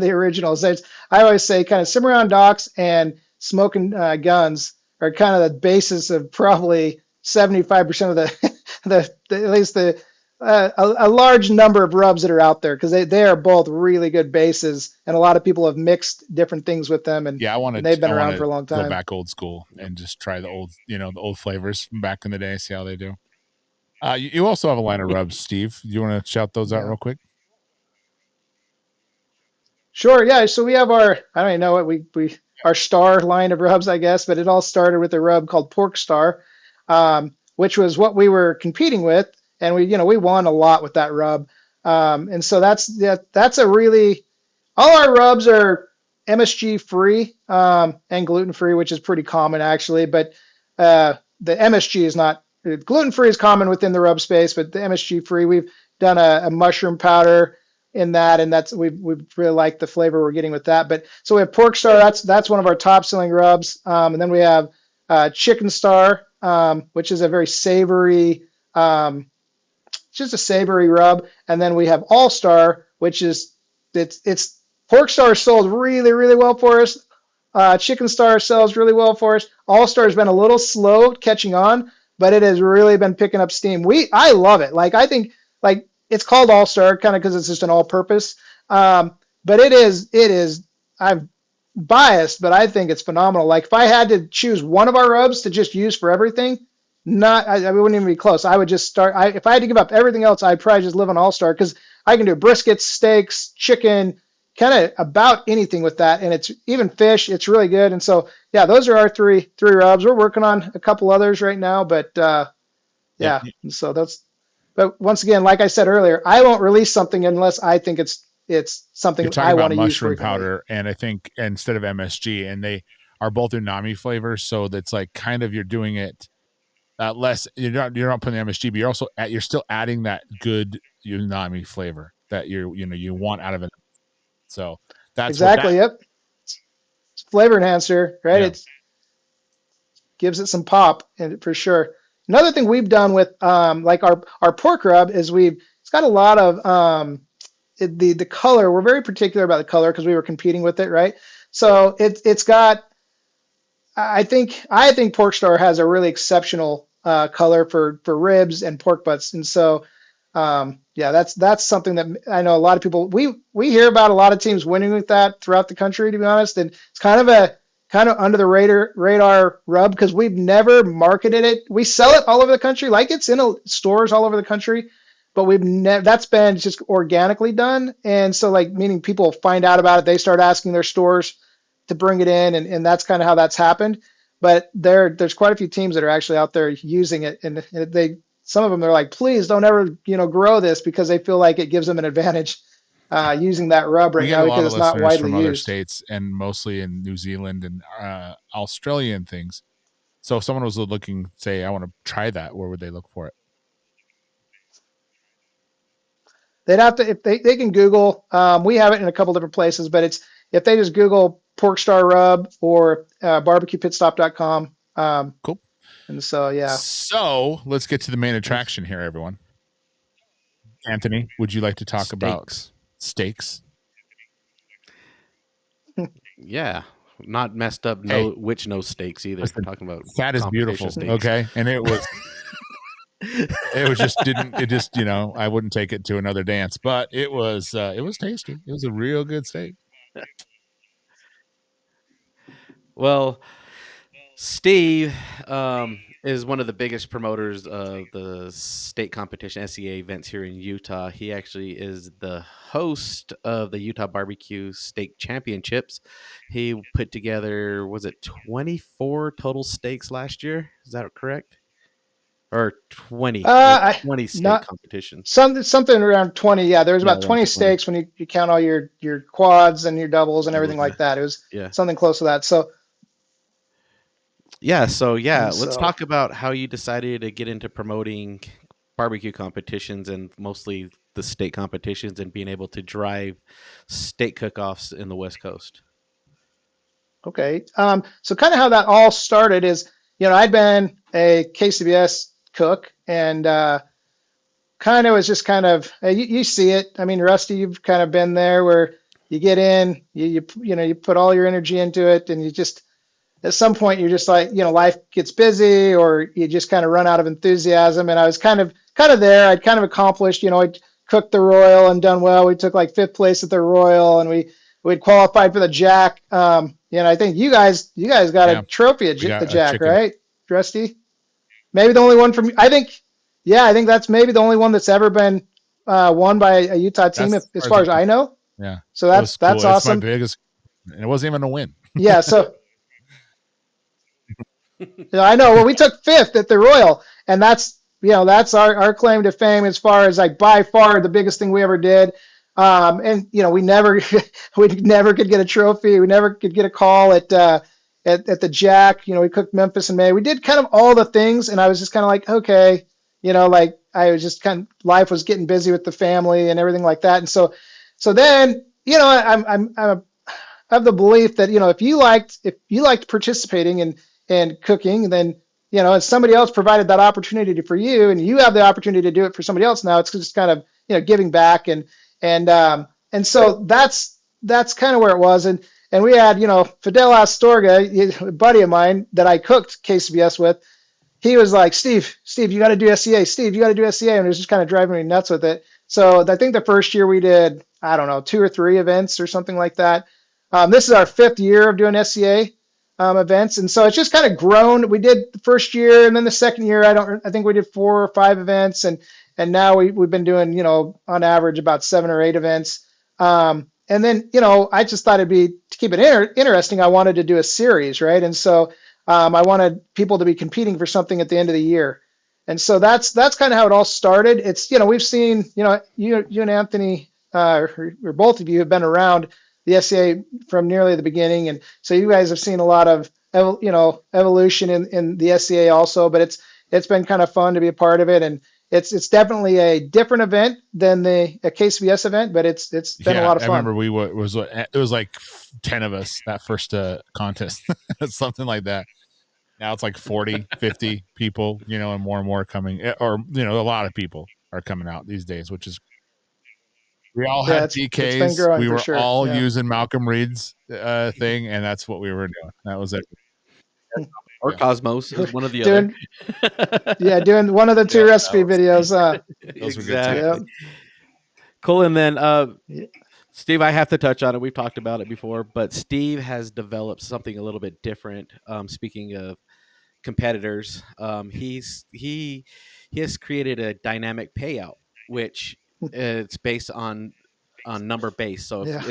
the originals. I always say kind of Cimarron Docks and Smoking Guns are kind of the basis of probably 75% of at least a large number of rubs that are out there, because they are both really good bases, and a lot of people have mixed different things with them, and they've been around for a long time. Go back old school and just try the old flavors from back in the day, see how they do. You also have a line of rubs, Steve. Do you want to shout those out real quick? Sure, yeah. So we have I don't even know what our star line of rubs, I guess, but it all started with a rub called Pork Star, which was what we were competing with, and we won a lot with that rub. And so that's a really, all our rubs are MSG free and gluten free, which is pretty common actually. But the MSG is not. Gluten free is common within the rub space, but the MSG free, we've done a mushroom powder in that, and we really like the flavor we're getting with that. But so we have Pork Star, that's one of our top selling rubs, and then we have Chicken Star, which is a very savory, just a savory rub, and then we have All Star, which is it's Pork Star sold really, really well for us. Chicken Star sells really well for us. All Star has been a little slow catching on, but it has really been picking up steam. I love it. Like, I think, like, it's called All Star kind of because it's just an all purpose. But it is, I'm biased, but I think it's phenomenal. Like, if I had to choose one of our rubs to just use for everything, I wouldn't even be close. I would just start, if I had to give up everything else, I'd probably just live on All Star, because I can do briskets, steaks, chicken, kind of about anything with that, and it's even fish. It's really good. And so, yeah, those are our three rubs. We're working on a couple others right now, but yeah. So but once again, like I said earlier, I won't release something unless I think it's something I want to use. Mushroom powder, and I think instead of MSG, and they are both umami flavors, so that's like kind of, you're doing it less. You're not putting MSG, but you're still adding that good umami flavor that you want out of it. So that's exactly. Yep. It's flavor enhancer, right? Yeah. It gives it some pop, and for sure. Another thing we've done with like our pork rub is it's got a lot of the color. We're very particular about the color because we were competing with it, right? So it's got, I think Pork Star has a really exceptional color for ribs and pork butts, and so Yeah, that's something that I know a lot of people, we hear about a lot of teams winning with that throughout the country, to be honest. And it's kind of under the radar rub because we've never marketed it. We sell it all over the country, like it's in stores all over the country, but we've never, that's been just organically done. And so like, meaning people find out about it, they start asking their stores to bring it in, and that's kind of how that's happened. But there's quite a few teams that are actually out there using it, and some of them, they're like, please don't ever, grow this, because they feel like it gives them an advantage using that rub right now because it's not widely from used. Other states, and mostly in New Zealand and Australia and things. So if someone was looking, say, I want to try that, where would they look for it? They'd have to, if they can Google, we have it in a couple different places, but if they just Google Pork Star Rub or BBQPitstop.com. Cool. And so, yeah. So let's get to the main attraction here, everyone. Anthony, would you like to talk about steaks? Yeah. Not messed up which steaks either. We're talking about fat is beautiful. Steaks. Okay. And it was I wouldn't take it to another dance, but it was tasty. It was a real good steak. Well, Steve is one of the biggest promoters of the state competition SEA events here in Utah. He actually is the host of the Utah BBQ Steak Championships. He put together, was it 24 total steaks last year? Is that correct? Or 20? 20 steak competitions. Something around 20. Yeah, there was about 20 steaks when you count all your quads and your doubles and everything like that. It was something close to that. So. Let's talk about how you decided to get into promoting barbecue competitions and mostly the state competitions and being able to drive state cook-offs in the West Coast. Okay. So kind of how that all started is, I'd been a KCBS cook, and kind of was just you see it. I mean, Rusty, you've kind of been there where you get in, you put all your energy into it, and you just, at some point you're just like, life gets busy, or you just kind of run out of enthusiasm. And I was kind of there. I'd kind of accomplished, I'd cooked the Royal and done well. We took like 5th place at the Royal, and we'd qualified for the Jack. I think you guys got a trophy at the Jack, right, Rusty? Maybe the only one from, I think that's maybe the only one that's ever been won by a Utah team, as far as I know. Yeah. So that's cool. That's awesome. It's my biggest, and it wasn't even a win. Yeah. So. I know. Well, we took 5th at the Royal, and that's our claim to fame as far as like by far the biggest thing we ever did. And we never could get a trophy. We never could get a call at the Jack. We cooked Memphis in May. We did kind of all the things, and I was just kind of like, okay, like I was just life was getting busy with the family and everything like that. And so then I'm of the belief that if you liked participating and cooking, then if somebody else provided that opportunity for you, and you have the opportunity to do it for somebody else now, it's just kind of giving back, and so that's kind of where it was. And we had Fidel Astorga, a buddy of mine that I cooked KCBS with. He was like, Steve, you got to do SEA. Steve, you got to do SEA, and it was just kind of driving me nuts with it. So I think the first year we did, I don't know, 2 or 3 events or something like that. This is our 5th year of doing SEA events, and so it's just kind of grown. We did the first year, and then the second year, I think we did 4 or 5 events, and now we've been doing on average about 7 or 8 events. And then I just thought it'd be, to keep it interesting, I wanted to do a series, right? And so I wanted people to be competing for something at the end of the year. And so that's kind of how it all started. It's we've seen you and Anthony or both of you have been around the SEA from nearly the beginning, and so you guys have seen a lot of evolution in the SEA also. But it's been kind of fun to be a part of it, and it's definitely a different event than a KCBS event, but it's been a lot of fun. I remember it was like 10 of us that first contest, something like that. Now it's like 40, 50 people, and more coming, or a lot of people are coming out these days, which is. We all had DKs. We were all using Malcolm Reed's thing, and that's what we were doing. That was it. or Cosmos is one of the other. Doing one of the two recipe videos. Those were good too. Yep. Cool. And then Steve, I have to touch on it. We've talked about it before, but Steve has developed something a little bit different. Speaking of competitors, he has created a dynamic payout, which it's based on number base. So if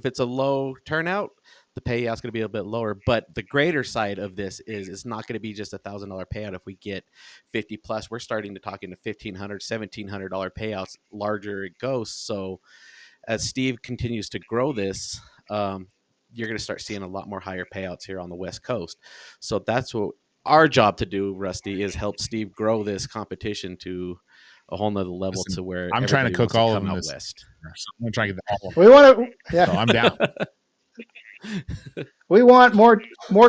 it's a low turnout, the payout's going to be a bit lower. But the greater side of this is it's not going to be just $1,000 payout. If we get 50 plus, we're starting to talk into $1,500, $1,700 payouts. Larger it goes. So as Steve continues to grow this, you're going to start seeing a lot more higher payouts here on the West Coast. So that's what our job to do, Rusty, is help Steve grow this competition to a whole nother level. Listen, to where I'm trying to cook all of them out west. So I'm trying to get the whole. We want to, yeah. So I'm down. We want more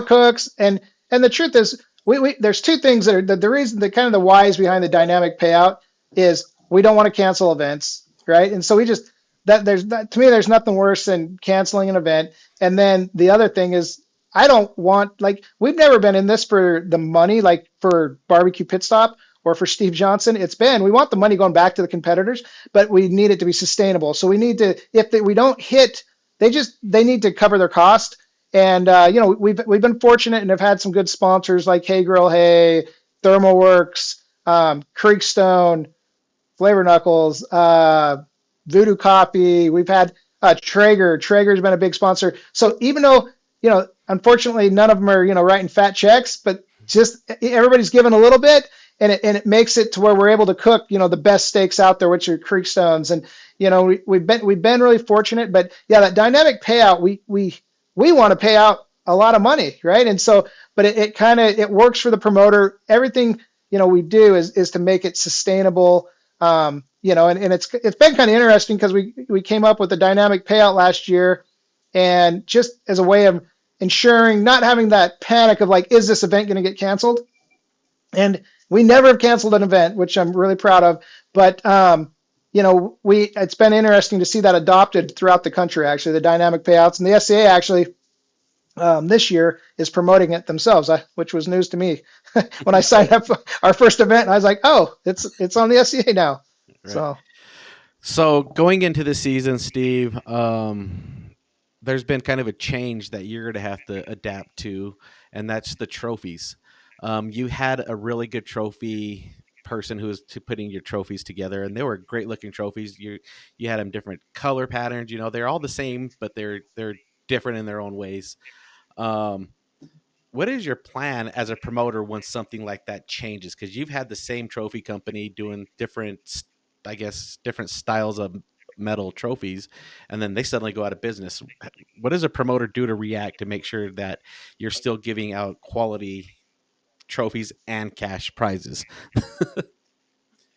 cooks, and the truth is, we there's two things that are the reason, the kind of the whys behind the dynamic payout is we don't want to cancel events, right? And so we just to me there's nothing worse than canceling an event. And then the other thing is I don't want, like, we've never been in this for the money, like for BBQ Pitstop or for Steve Johnson. We want the money going back to the competitors, but we need it to be sustainable. So we need to, we don't hit, they need to cover their cost. And we've been fortunate and have had some good sponsors like Hey Grill Hey, Thermalworks, Creekstone, Flavor Knuckles, Voodoo Coffee. We've had Traeger. Traeger's been a big sponsor. So even though, unfortunately none of them are, writing fat checks, but just everybody's given a little bit, and it makes it to where we're able to cook, the best steaks out there, which are Creekstones. And, we've been really fortunate, but yeah, that dynamic payout, we want to pay out a lot of money, right? And so, but it works for the promoter. Everything, we do is to make it sustainable. And it's been kind of interesting because we came up with a dynamic payout last year, and just as a way of ensuring not having that panic of like, is this event going to get canceled? And we never have canceled an event, which I'm really proud of. But it's been interesting to see that adopted throughout the country. Actually, the dynamic payouts, and the SCA actually this year is promoting it themselves, which was news to me when I signed up for our first event. And I was like, oh, it's on the SCA now. Right. So going into the season, Steve, there's been kind of a change that you're going to have to adapt to, and that's the trophies. You had a really good trophy person who was putting your trophies together, and they were great looking trophies. You had them different color patterns. They're all the same, but they're different in their own ways. What is your plan as a promoter when something like that changes? Because you've had the same trophy company doing different styles of metal trophies, and then they suddenly go out of business. What does a promoter do to react to make sure that you're still giving out quality trophies and cash prizes?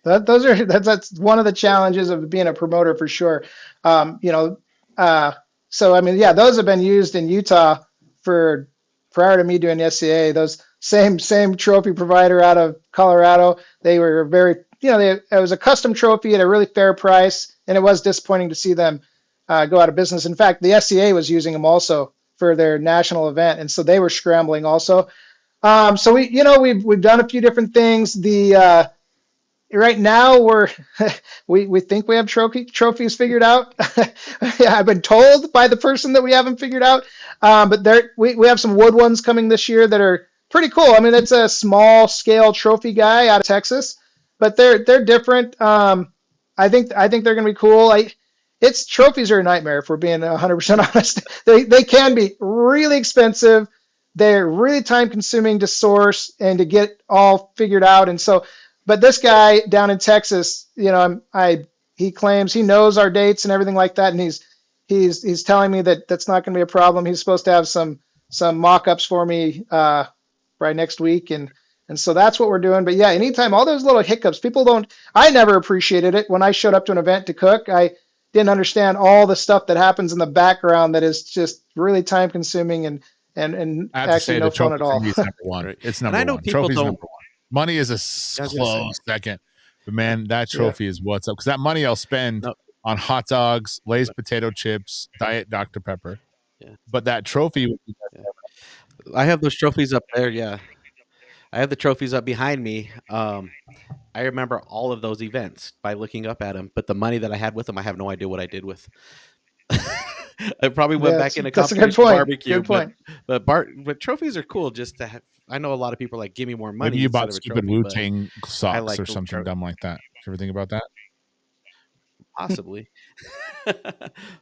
That's one of the challenges of being a promoter for sure. So I mean, yeah, those have been used in Utah for prior to me doing the SCA. Those same trophy provider out of Colorado, they were very, it was a custom trophy at a really fair price, and it was disappointing to see them go out of business. In fact, the SCA was using them also for their national event, and so they were scrambling also. So we've done a few different things. Right now we think we have trophies figured out. I've been told by the person that we haven't figured out. But we have some wood ones coming this year that are pretty cool. I mean, it's a small scale trophy guy out of Texas, but they're different. I think they're going to be cool. Trophies are a nightmare, if we're being 100% honest. They can be really expensive. They're really time consuming to source and to get all figured out. And so, but this guy down in Texas, he claims he knows our dates and everything like that. And he's telling me that that's not going to be a problem. He's supposed to have some mock-ups for me by next week. And so that's what we're doing. But yeah, anytime, all those little hiccups, I never appreciated it when I showed up to an event to cook. I didn't understand all the stuff that happens in the background that is just really time consuming and actually no fun at all. It's number one. It's number one. I know people Trophy's number one. Money is a close second, but man, that trophy is what's up. Because that money I'll spend on hot dogs, Lay's potato chips, Diet Dr. Pepper. Yeah. But that trophy. I have those trophies up there. Yeah, I have the trophies up behind me. I remember all of those events by looking up at them, but the money that I had with them, I have no idea what I did with. I probably went back into That's a good competition point. barbecue, Good point. but trophies are cool just to have. I know a lot of people are like, give me more money Maybe you instead bought of a stupid trophy, but Wu-Tang I socks like or the something dumb like that. Did you ever think about that? possibly.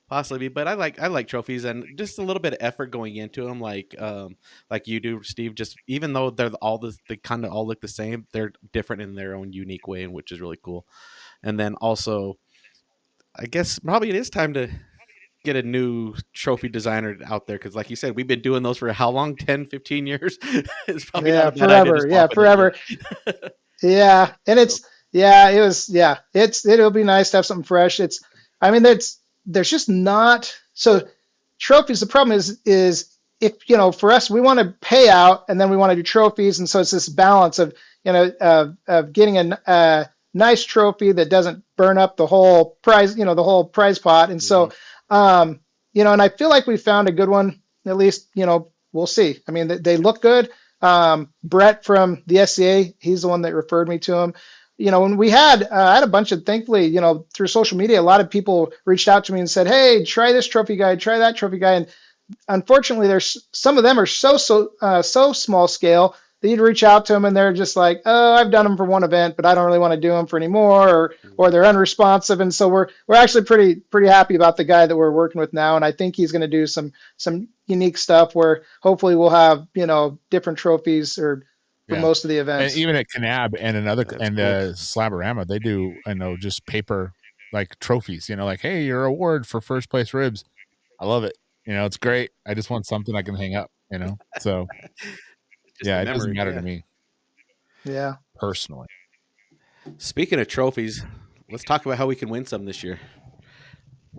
Possibly, but I like trophies and just a little bit of effort going into them, like you do, Steve. Just even though they kind of all look the same, they're different in their own unique way, and which is really cool. And then also, I guess probably it is time to get a new trophy designer out there because, like you said, we've been doing those for how long? 10, 15 years. It's probably not Yeah, a bad idea to forever. Yeah, swap it again. forever. Yeah, and So, it'll be nice to have something fresh. I mean, there's just not so trophies. The problem is if for us, we want to pay out and then we want to do trophies, and so it's this balance of of getting a nice trophy that doesn't burn up the whole prize, the whole prize pot, and mhm. so and I feel like we found a good one. At least we'll see. I mean, they look good. Brett from the SCA, he's the one that referred me to him. When I had a bunch of, thankfully, through social media, a lot of people reached out to me and said, "Hey, try this trophy guy, try that trophy guy." And unfortunately, there's some of them are so small scale that you'd reach out to them and they're just like, "Oh, I've done them for one event, but I don't really want to do them for anymore," or they're unresponsive. And so we're actually pretty happy about the guy that we're working with now, and I think he's going to do some unique stuff where hopefully we'll have different trophies or for Yeah, most of the and events. even at Kanab That's cool. Slaborama, they do just paper like trophies. Like, hey, your award for first place ribs. I love it. It's great. I just want something I can hang up. So Just a yeah, it doesn't memory. matter to Yeah. me Yeah. personally. Speaking of trophies, let's talk about how we can win some this year.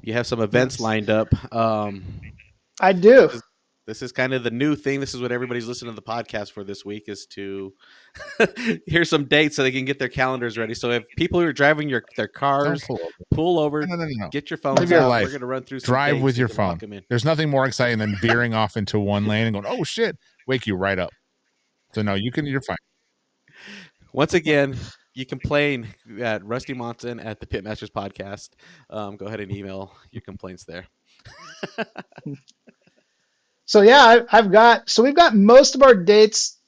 You have some events Yes. lined up. I do. This is this is kind of the new thing. This is what everybody's listening to the podcast for this week is to hear some dates so they can get their calendars ready. So if people are driving their Don't cars, pull over. pull over, No. get your Live phones your out. We're life. going to run through some Drive dates with so you your can lock phone. them in. There's nothing more exciting than veering off into one lane and going, "Oh shit!" Wake you right up. So no, you're fine. Once again, you complain at Rusty Monson at the Pitmasters podcast. Go ahead and email your complaints there. So yeah, we've got most of our dates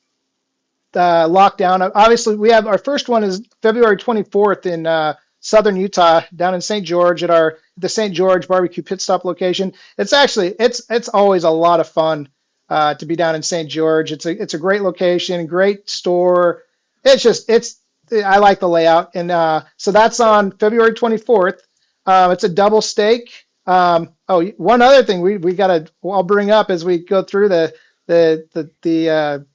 locked down. Obviously, we have our first one is February 24th in southern Utah, down in St. George at the St. George BBQ Pitstop location. It's always a lot of fun to be down in St. George. It's a great location, great store. I like the layout, and so that's on February 24th. It's a double steak. One other thing I'll bring up as we go through the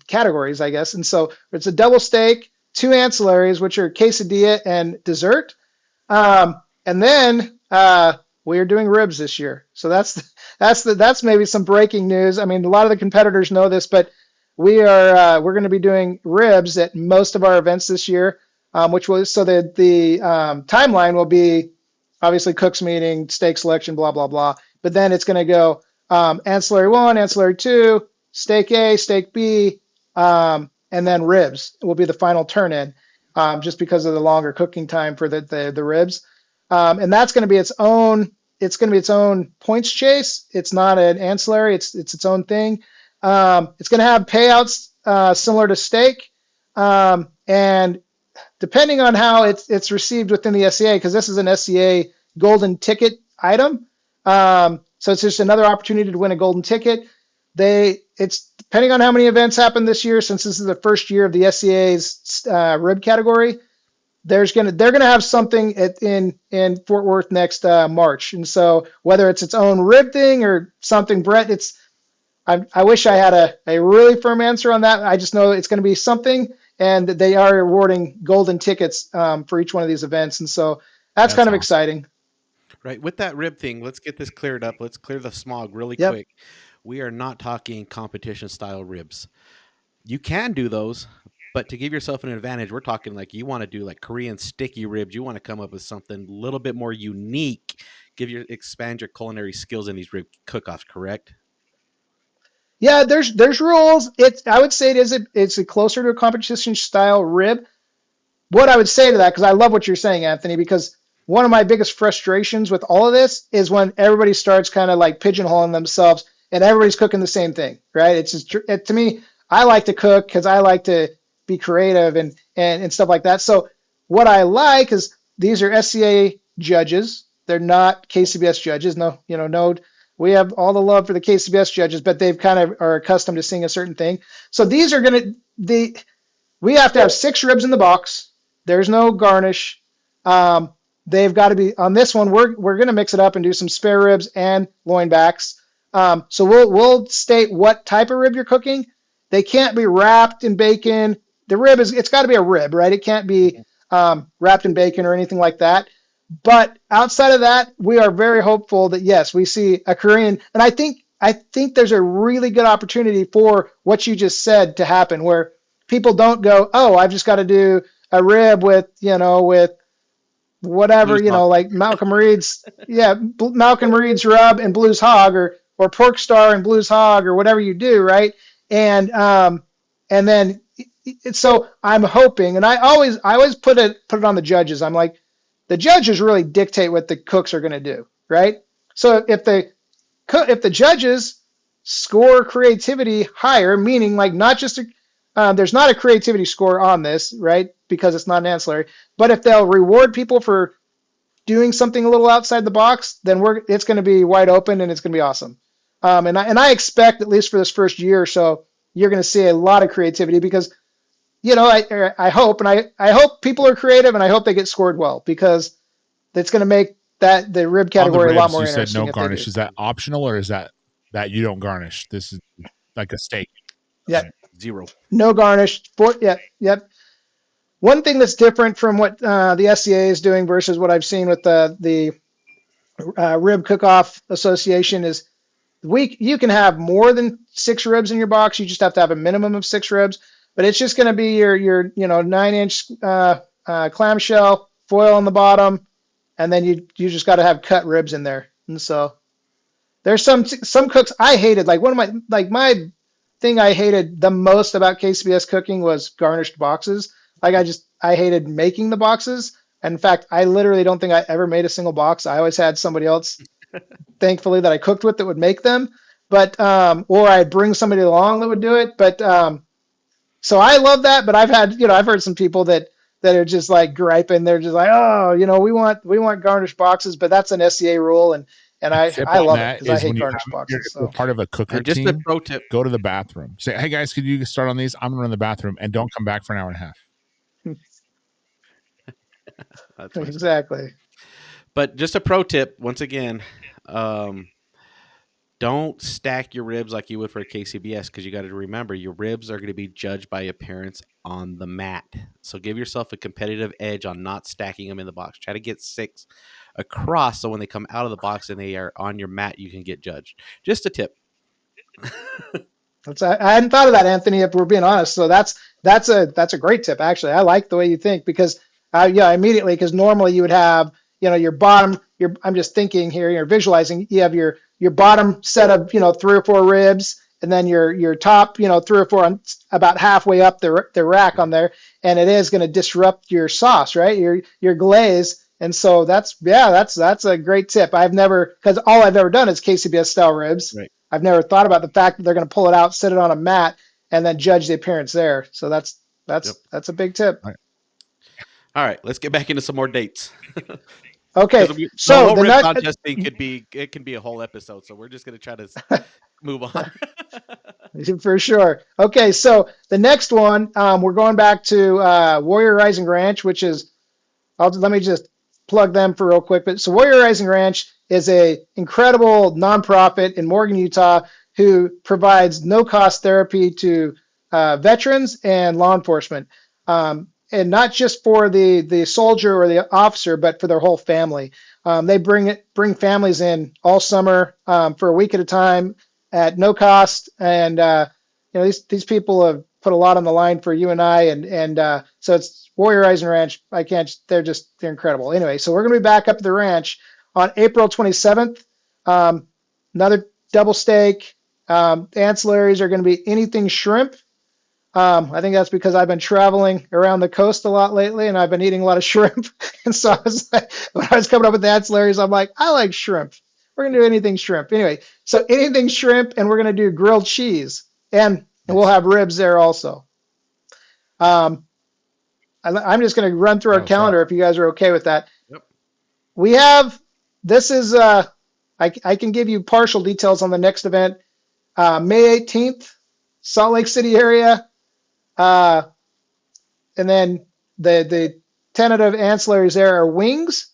categories, I guess. And so it's a double steak, two ancillaries, which are quesadilla and dessert. And then we are doing ribs this year. So that's maybe some breaking news. I mean, a lot of the competitors know this, but we're going to be doing ribs at most of our events this year, which was so that the timeline will be obviously cooks meeting, steak selection, blah blah blah. But then it's going to go ancillary one, ancillary two, steak A, steak B, and then ribs will be the final turn in, just because of the longer cooking time for the ribs. And that's going to be its own. It's going to be its own points chase. It's not an ancillary. It's its own thing. It's going to have payouts similar to steak, and depending on how it's received within the SCA, because this is an SCA golden ticket item. So it's just another opportunity to win a golden ticket. It's depending on how many events happen this year, since this is the first year of the SCA's rib category. They're gonna have something in Fort Worth next March, and so whether it's its own rib thing or something, Brett, I wish I had a really firm answer on that. I just know it's going to be something, and they are awarding golden tickets for each one of these events, and so that's kind of awesome. exciting. Right. With that rib thing, let's get this cleared up. Let's clear the smog really Yep. quick. We are not talking competition style ribs. You can do those, but to give yourself an advantage, we're talking like you want to do like Korean sticky ribs. You want to come up with something a little bit more unique, expand your culinary skills in these rib cook-offs, correct? Yeah, there's rules. I would say it's a closer to a competition style rib. What I would say to that, because I love what you're saying, Anthony, because one of my biggest frustrations with all of this is when everybody starts kind of like pigeonholing themselves and everybody's cooking the same thing, right? It's just, to me, I like to cook because I like to be creative and stuff like that. So what I like is these are SCA judges. They're not KCBS judges. No, no, we have all the love for the KCBS judges, but they've kind of are accustomed to seeing a certain thing. So these are we have to have 6 ribs in the box. There's no garnish. They've got to be on this one. We're going to mix it up and do some spare ribs and loin backs. So we'll state what type of rib you're cooking. They can't be wrapped in bacon. The rib it's got to be a rib, right? It can't be wrapped in bacon or anything like that. But outside of that, we are very hopeful that yes, we see a Korean, and I think there's a really good opportunity for what you just said to happen, where people don't go, oh, I've just got to do a rib with whatever, like Malcolm Reed's, Malcolm Reed's rub and Blues Hog, or Pork Star and Blues Hog, or whatever you do, right? And then so I'm hoping, and I always put it on the judges. I'm like, the judges really dictate what the cooks are going to do, right? So if the judges score creativity higher, meaning like not just there's not a creativity score on this, right? Because it's not an ancillary. But if they'll reward people for doing something a little outside the box, then it's going to be wide open and it's going to be awesome. And I expect, at least for this first year or so, you're going to see a lot of creativity because, I hope, and I hope people are creative, and I hope they get scored well, because it's going to make the rib category a lot more interesting. You said no garnish. Is that optional, or is that you don't garnish? This is like a steak. Yeah. 0. No garnish. Yep. One thing that's different from what the SCA is doing versus what I've seen with the Rib Cook-Off Association is you can have more than 6 ribs in your box. You just have to have a minimum of 6 ribs. But it's just going to be your 9-inch clamshell, foil on the bottom, and then you just got to have cut ribs in there. And so there's some cooks I hated. Like my thing I hated the most about KCBS cooking was garnished boxes. Like I hated making the boxes. And in fact, I literally don't think I ever made a single box. I always had somebody else, thankfully, that I cooked with that would make them. But or I'd bring somebody along that would do it. But so I love that. But I've heard some people that are just like griping. They're just like, oh, we want garnished boxes, but that's an SCA rule, and I love it because I hate garnished boxes. So. Part of a cooker just team, a pro tip: go to the bathroom. Say, hey guys, could you start on these? I'm gonna run to the bathroom, and don't come back for an hour and a half. Exactly. But just a pro tip, once again, don't stack your ribs like you would for a KCBS, because you got to remember your ribs are going to be judged by appearance on the mat. So give yourself a competitive edge on not stacking them in the box. Try to get 6 across, so when they come out of the box and they are on your mat, you can get judged. Just a tip. I hadn't thought of that, Anthony, if we're being honest. So that's a great tip, actually. I like the way you think, because immediately, because normally you would have your bottom, I'm just thinking here, you're visualizing, you have your bottom set of 3 or 4 ribs, and then your top 3 or 4 on about halfway up the rack on there, and it is going to disrupt your sauce, right? Your glaze. And so that's a great tip. Because all I've ever done is KCBS style ribs. Right. I've never thought about the fact that they're going to pull it out, set it on a mat, and then judge the appearance there. So that's a big tip. All right, let's get back into some more dates. Okay, so the rib testing can be a whole episode. So we're just going to try to move on. For sure. Okay, so the next one, we're going back to Warrior Rising Ranch, which is, let me just plug them for real quick. But so Warrior Rising Ranch is a incredible nonprofit in Morgan, Utah, who provides no-cost therapy to veterans and law enforcement. And not just for the soldier or the officer, but for their whole family. They bring families in all summer for a week at a time at no cost. And these people have put a lot on the line for you and I. And so it's Warrior Rising Ranch. They're incredible. Anyway, so we're going to be back up at the ranch on April 27th. Another double steak, Ancillaries are going to be anything shrimp. I think that's because I've been traveling around the coast a lot lately, and I've been eating a lot of shrimp. And so I was like, when I was coming up with the ancillaries, I'm like, I like shrimp. We're gonna do anything shrimp. Anyway, so anything shrimp, and we're gonna do grilled cheese, and we'll have ribs there also. Um, I'm just gonna run through our calendar if you guys are okay with that. Yep. We have this is I can give you partial details on the next event. May 18th, Salt Lake City area. And then the tentative ancillaries there are wings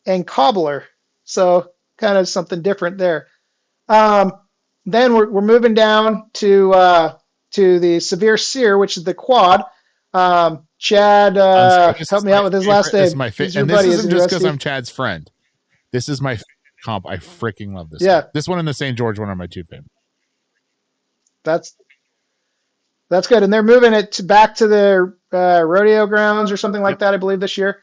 and cobbler. So kind of something different there. Then we're moving down to the severe sear, which is the quad. Chad help me out with his last name. This is my favorite, and this isn't just because I'm Chad's friend. This is my comp. I freaking love this. Yeah, one. This one and the St. George one are my two favorites. That's good, and they're moving it back to the rodeo grounds or something like that, I believe, this year.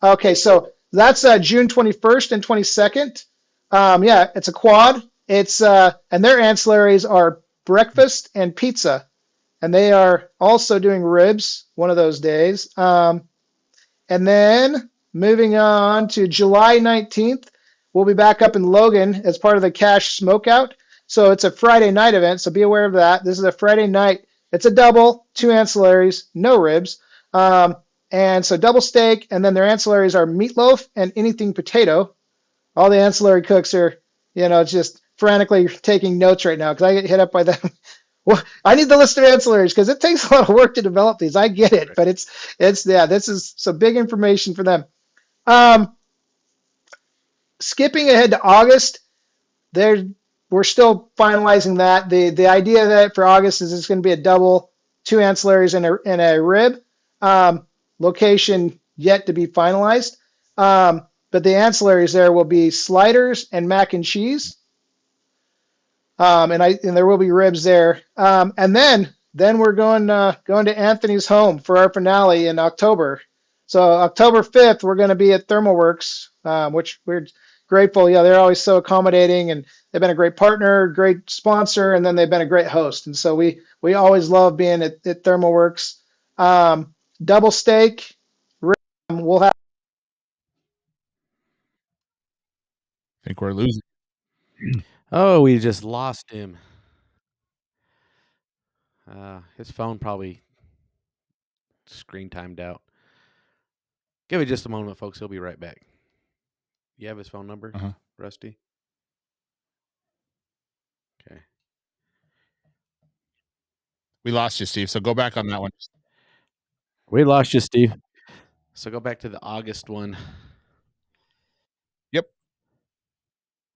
Okay, so that's June 21st and 22nd. Yeah, it's a quad. It's and their ancillaries are breakfast and pizza, and they are also doing ribs one of those days. And then moving on to July 19th, we'll be back up in Logan as part of the Cash Smokeout. So it's a Friday night event, so be aware of that. This is a Friday night. It's a double, 2 ancillaries, no ribs. And so double steak, and then their ancillaries are meatloaf and anything potato. All the ancillary cooks are, just frantically taking notes right now because I get hit up by them. Well, I need the list of ancillaries because it takes a lot of work to develop these. I get it, but it's this is some big information for them. Skipping ahead to August, we're still finalizing that. The idea that for August is it's going to be a double, 2 ancillaries and a rib. Location yet to be finalized. But the ancillaries there will be sliders and mac and cheese. And there will be ribs there. And then we're going to Anthony's home for our finale in October. So October 5th, we're going to be at ThermalWorks, which we're grateful. Yeah, they're always so accommodating, and they've been a great partner, great sponsor, and then they've been a great host. And so we always love being at ThermalWorks. Double steak, we'll have. I think we're losing. Oh, we just lost him. His phone probably screen timed out. Give it just a moment, folks. He'll be right back. You have his phone number, Rusty? Okay. We lost you, Steve. So go back on that one. We lost you, Steve. So go back to the August one. Yep.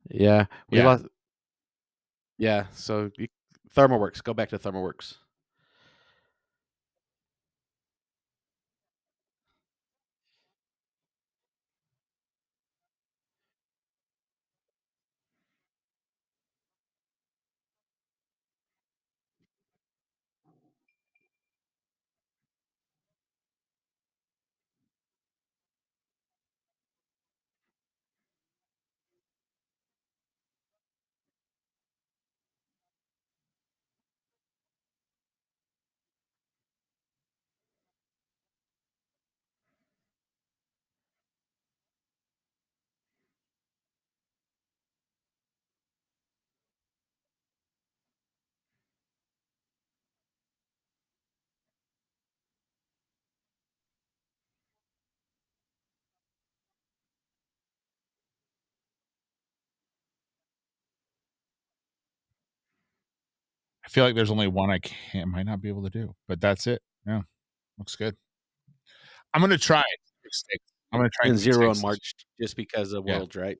Yeah. We lost. Yeah. So ThermalWorks. Go back to ThermalWorks. I feel like there's only one might not be able to do, but that's it. Yeah, looks good. I'm gonna try. I'm gonna try and 0 in March just because of Worlds, right?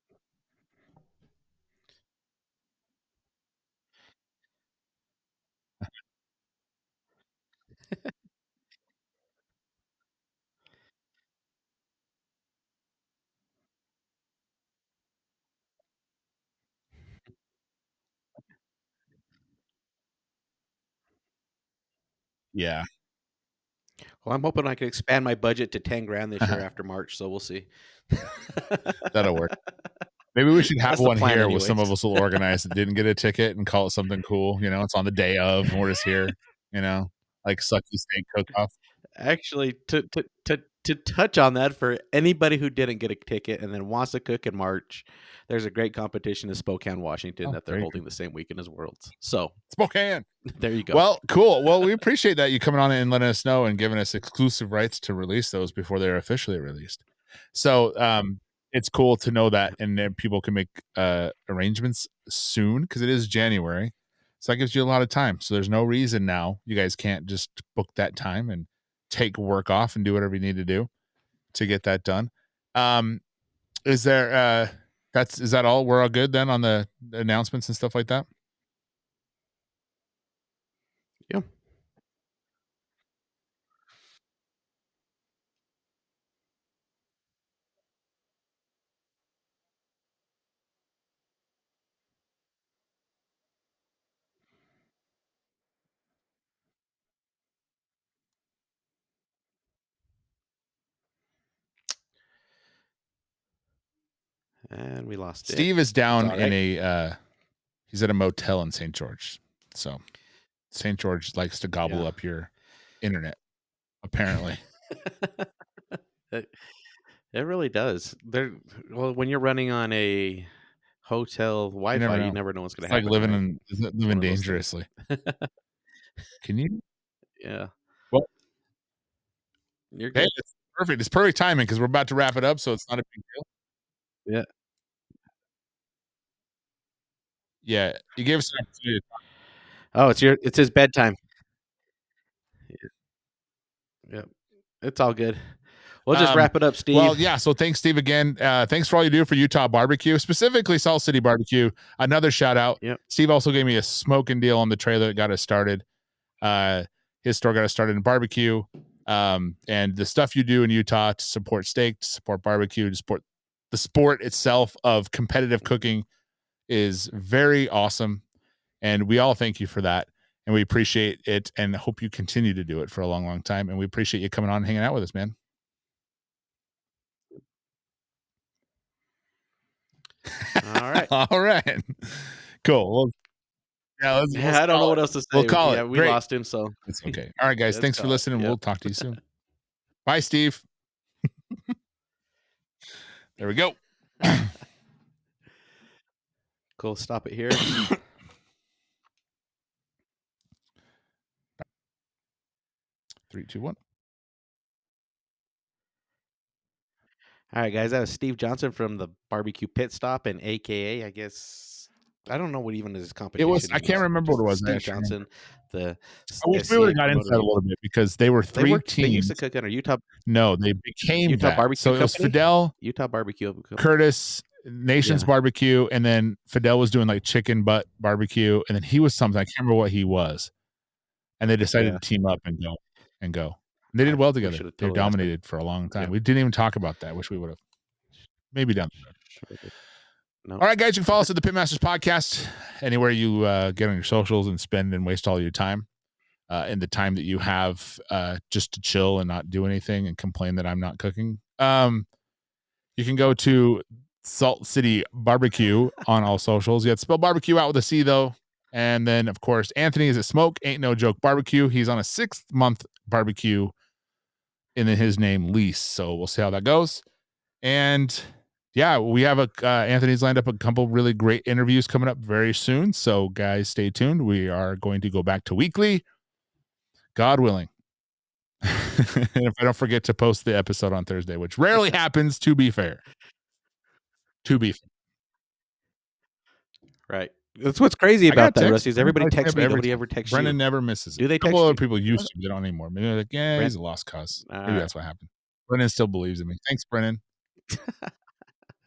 Yeah. Well, I'm hoping I can expand my budget to $10,000 this year after March, so we'll see. That'll work. Maybe we should have That's the one plan here where some of anyways. us will organize that didn't get a ticket and call it something cool. You know, it's on the day of, and we're just here. You know, like Sucky Steak Cook-Off. Actually, to touch on that, for anybody who didn't get a ticket and then wants to cook in March, there's a great competition in Spokane, Washington that they're holding the same weekend as Worlds. So Spokane. There you go. Well, cool. Well, we appreciate that you coming on and letting us know and giving us exclusive rights to release those before they're officially released. So it's cool to know that, and then people can make arrangements soon because it is January. So that gives you a lot of time. So there's no reason now you guys can't just book that time and take work off and do whatever you need to do to get that done. Is that all? We're all good then on the announcements and stuff like that? Yeah. And we lost Steve is down in a he's at a motel in St. George. So St. George likes to gobble up your internet, apparently. It really does. Well, when you're running on a hotel Wi-Fi, you never know what's going to happen. It's like living dangerously. Can you? Yeah. Well, you're good. Hey, it's perfect. It's perfect timing because we're about to wrap it up, so it's not a big deal. Yeah. Yeah, you gave us an opportunity to talk. Oh, it's his bedtime. Yep. It's all good. We'll just wrap it up, Steve. Well, yeah. So thanks, Steve, again. Thanks for all you do for Utah barbecue, specifically Salt City Barbecue. Another shout out. Yep. Steve also gave me a smoking deal on the trailer that got us started. His store got us started in barbecue. And the stuff you do in Utah to support steak, to support barbecue, to support the sport itself of competitive cooking is very awesome. And we all thank you for that. And we appreciate it and hope you continue to do it for a long, long time. And we appreciate you coming on and hanging out with us, man. All right. All right. Cool. Well, I don't know what else to say. We'll call it. We lost him, so it's okay. All right, guys. Thanks for listening. We'll talk to you soon. Bye, Steve. There we go. Cool. Stop it here. 3, 2, 1. All right, guys. That was Steve Johnson from the BBQ Pitstop, and AKA, I guess, I don't know what even is competition. It was. I can't remember what it was. Steve Johnson. I wish we would have got into that a little bit because they were three teams. They used to cook under Utah. No, they became Utah Barbecue. So it was Fidel, Utah Barbecue, Curtis, Nations Barbecue, and then Fidel was doing like chicken butt barbecue, and then he was something. I can't remember what he was, and they decided to team up and go. And they did well together. They dominated for a long time. We didn't even talk about that. I wish we would have. Maybe down the road. No. All right, guys, you can follow us at the Pitmasters Podcast anywhere you get on your socials and spend and waste all your time in the time that you have just to chill and not do anything and complain that I'm not cooking. You can go to Salt City Barbecue on all socials. You have to spell barbecue out with a C, though. And then, of course, Anthony is at Smoke Ain't No Joke Barbecue. He's on a 6-month barbecue in his name lease. So we'll see how that goes. And yeah, we have Anthony's lined up a couple really great interviews coming up very soon. So guys, stay tuned. We are going to go back to weekly, God willing. And if I don't forget to post the episode on Thursday, which rarely happens, to be fair. Right. That's what's crazy about that, Rusty, is everybody texts me. Nobody ever texts you. Brennan never misses it. Do they text you? Other people used to, but they don't anymore. Maybe they're like, yeah, he's a lost cause. Maybe that's what happened. Brennan still believes in me. Thanks, Brennan.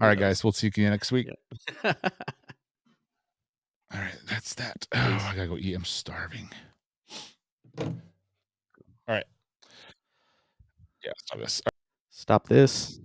All right, guys. We'll see you next week. Yeah. All right. That's that. Oh, I got to go eat. I'm starving. All right. Yeah, stop this. Stop this.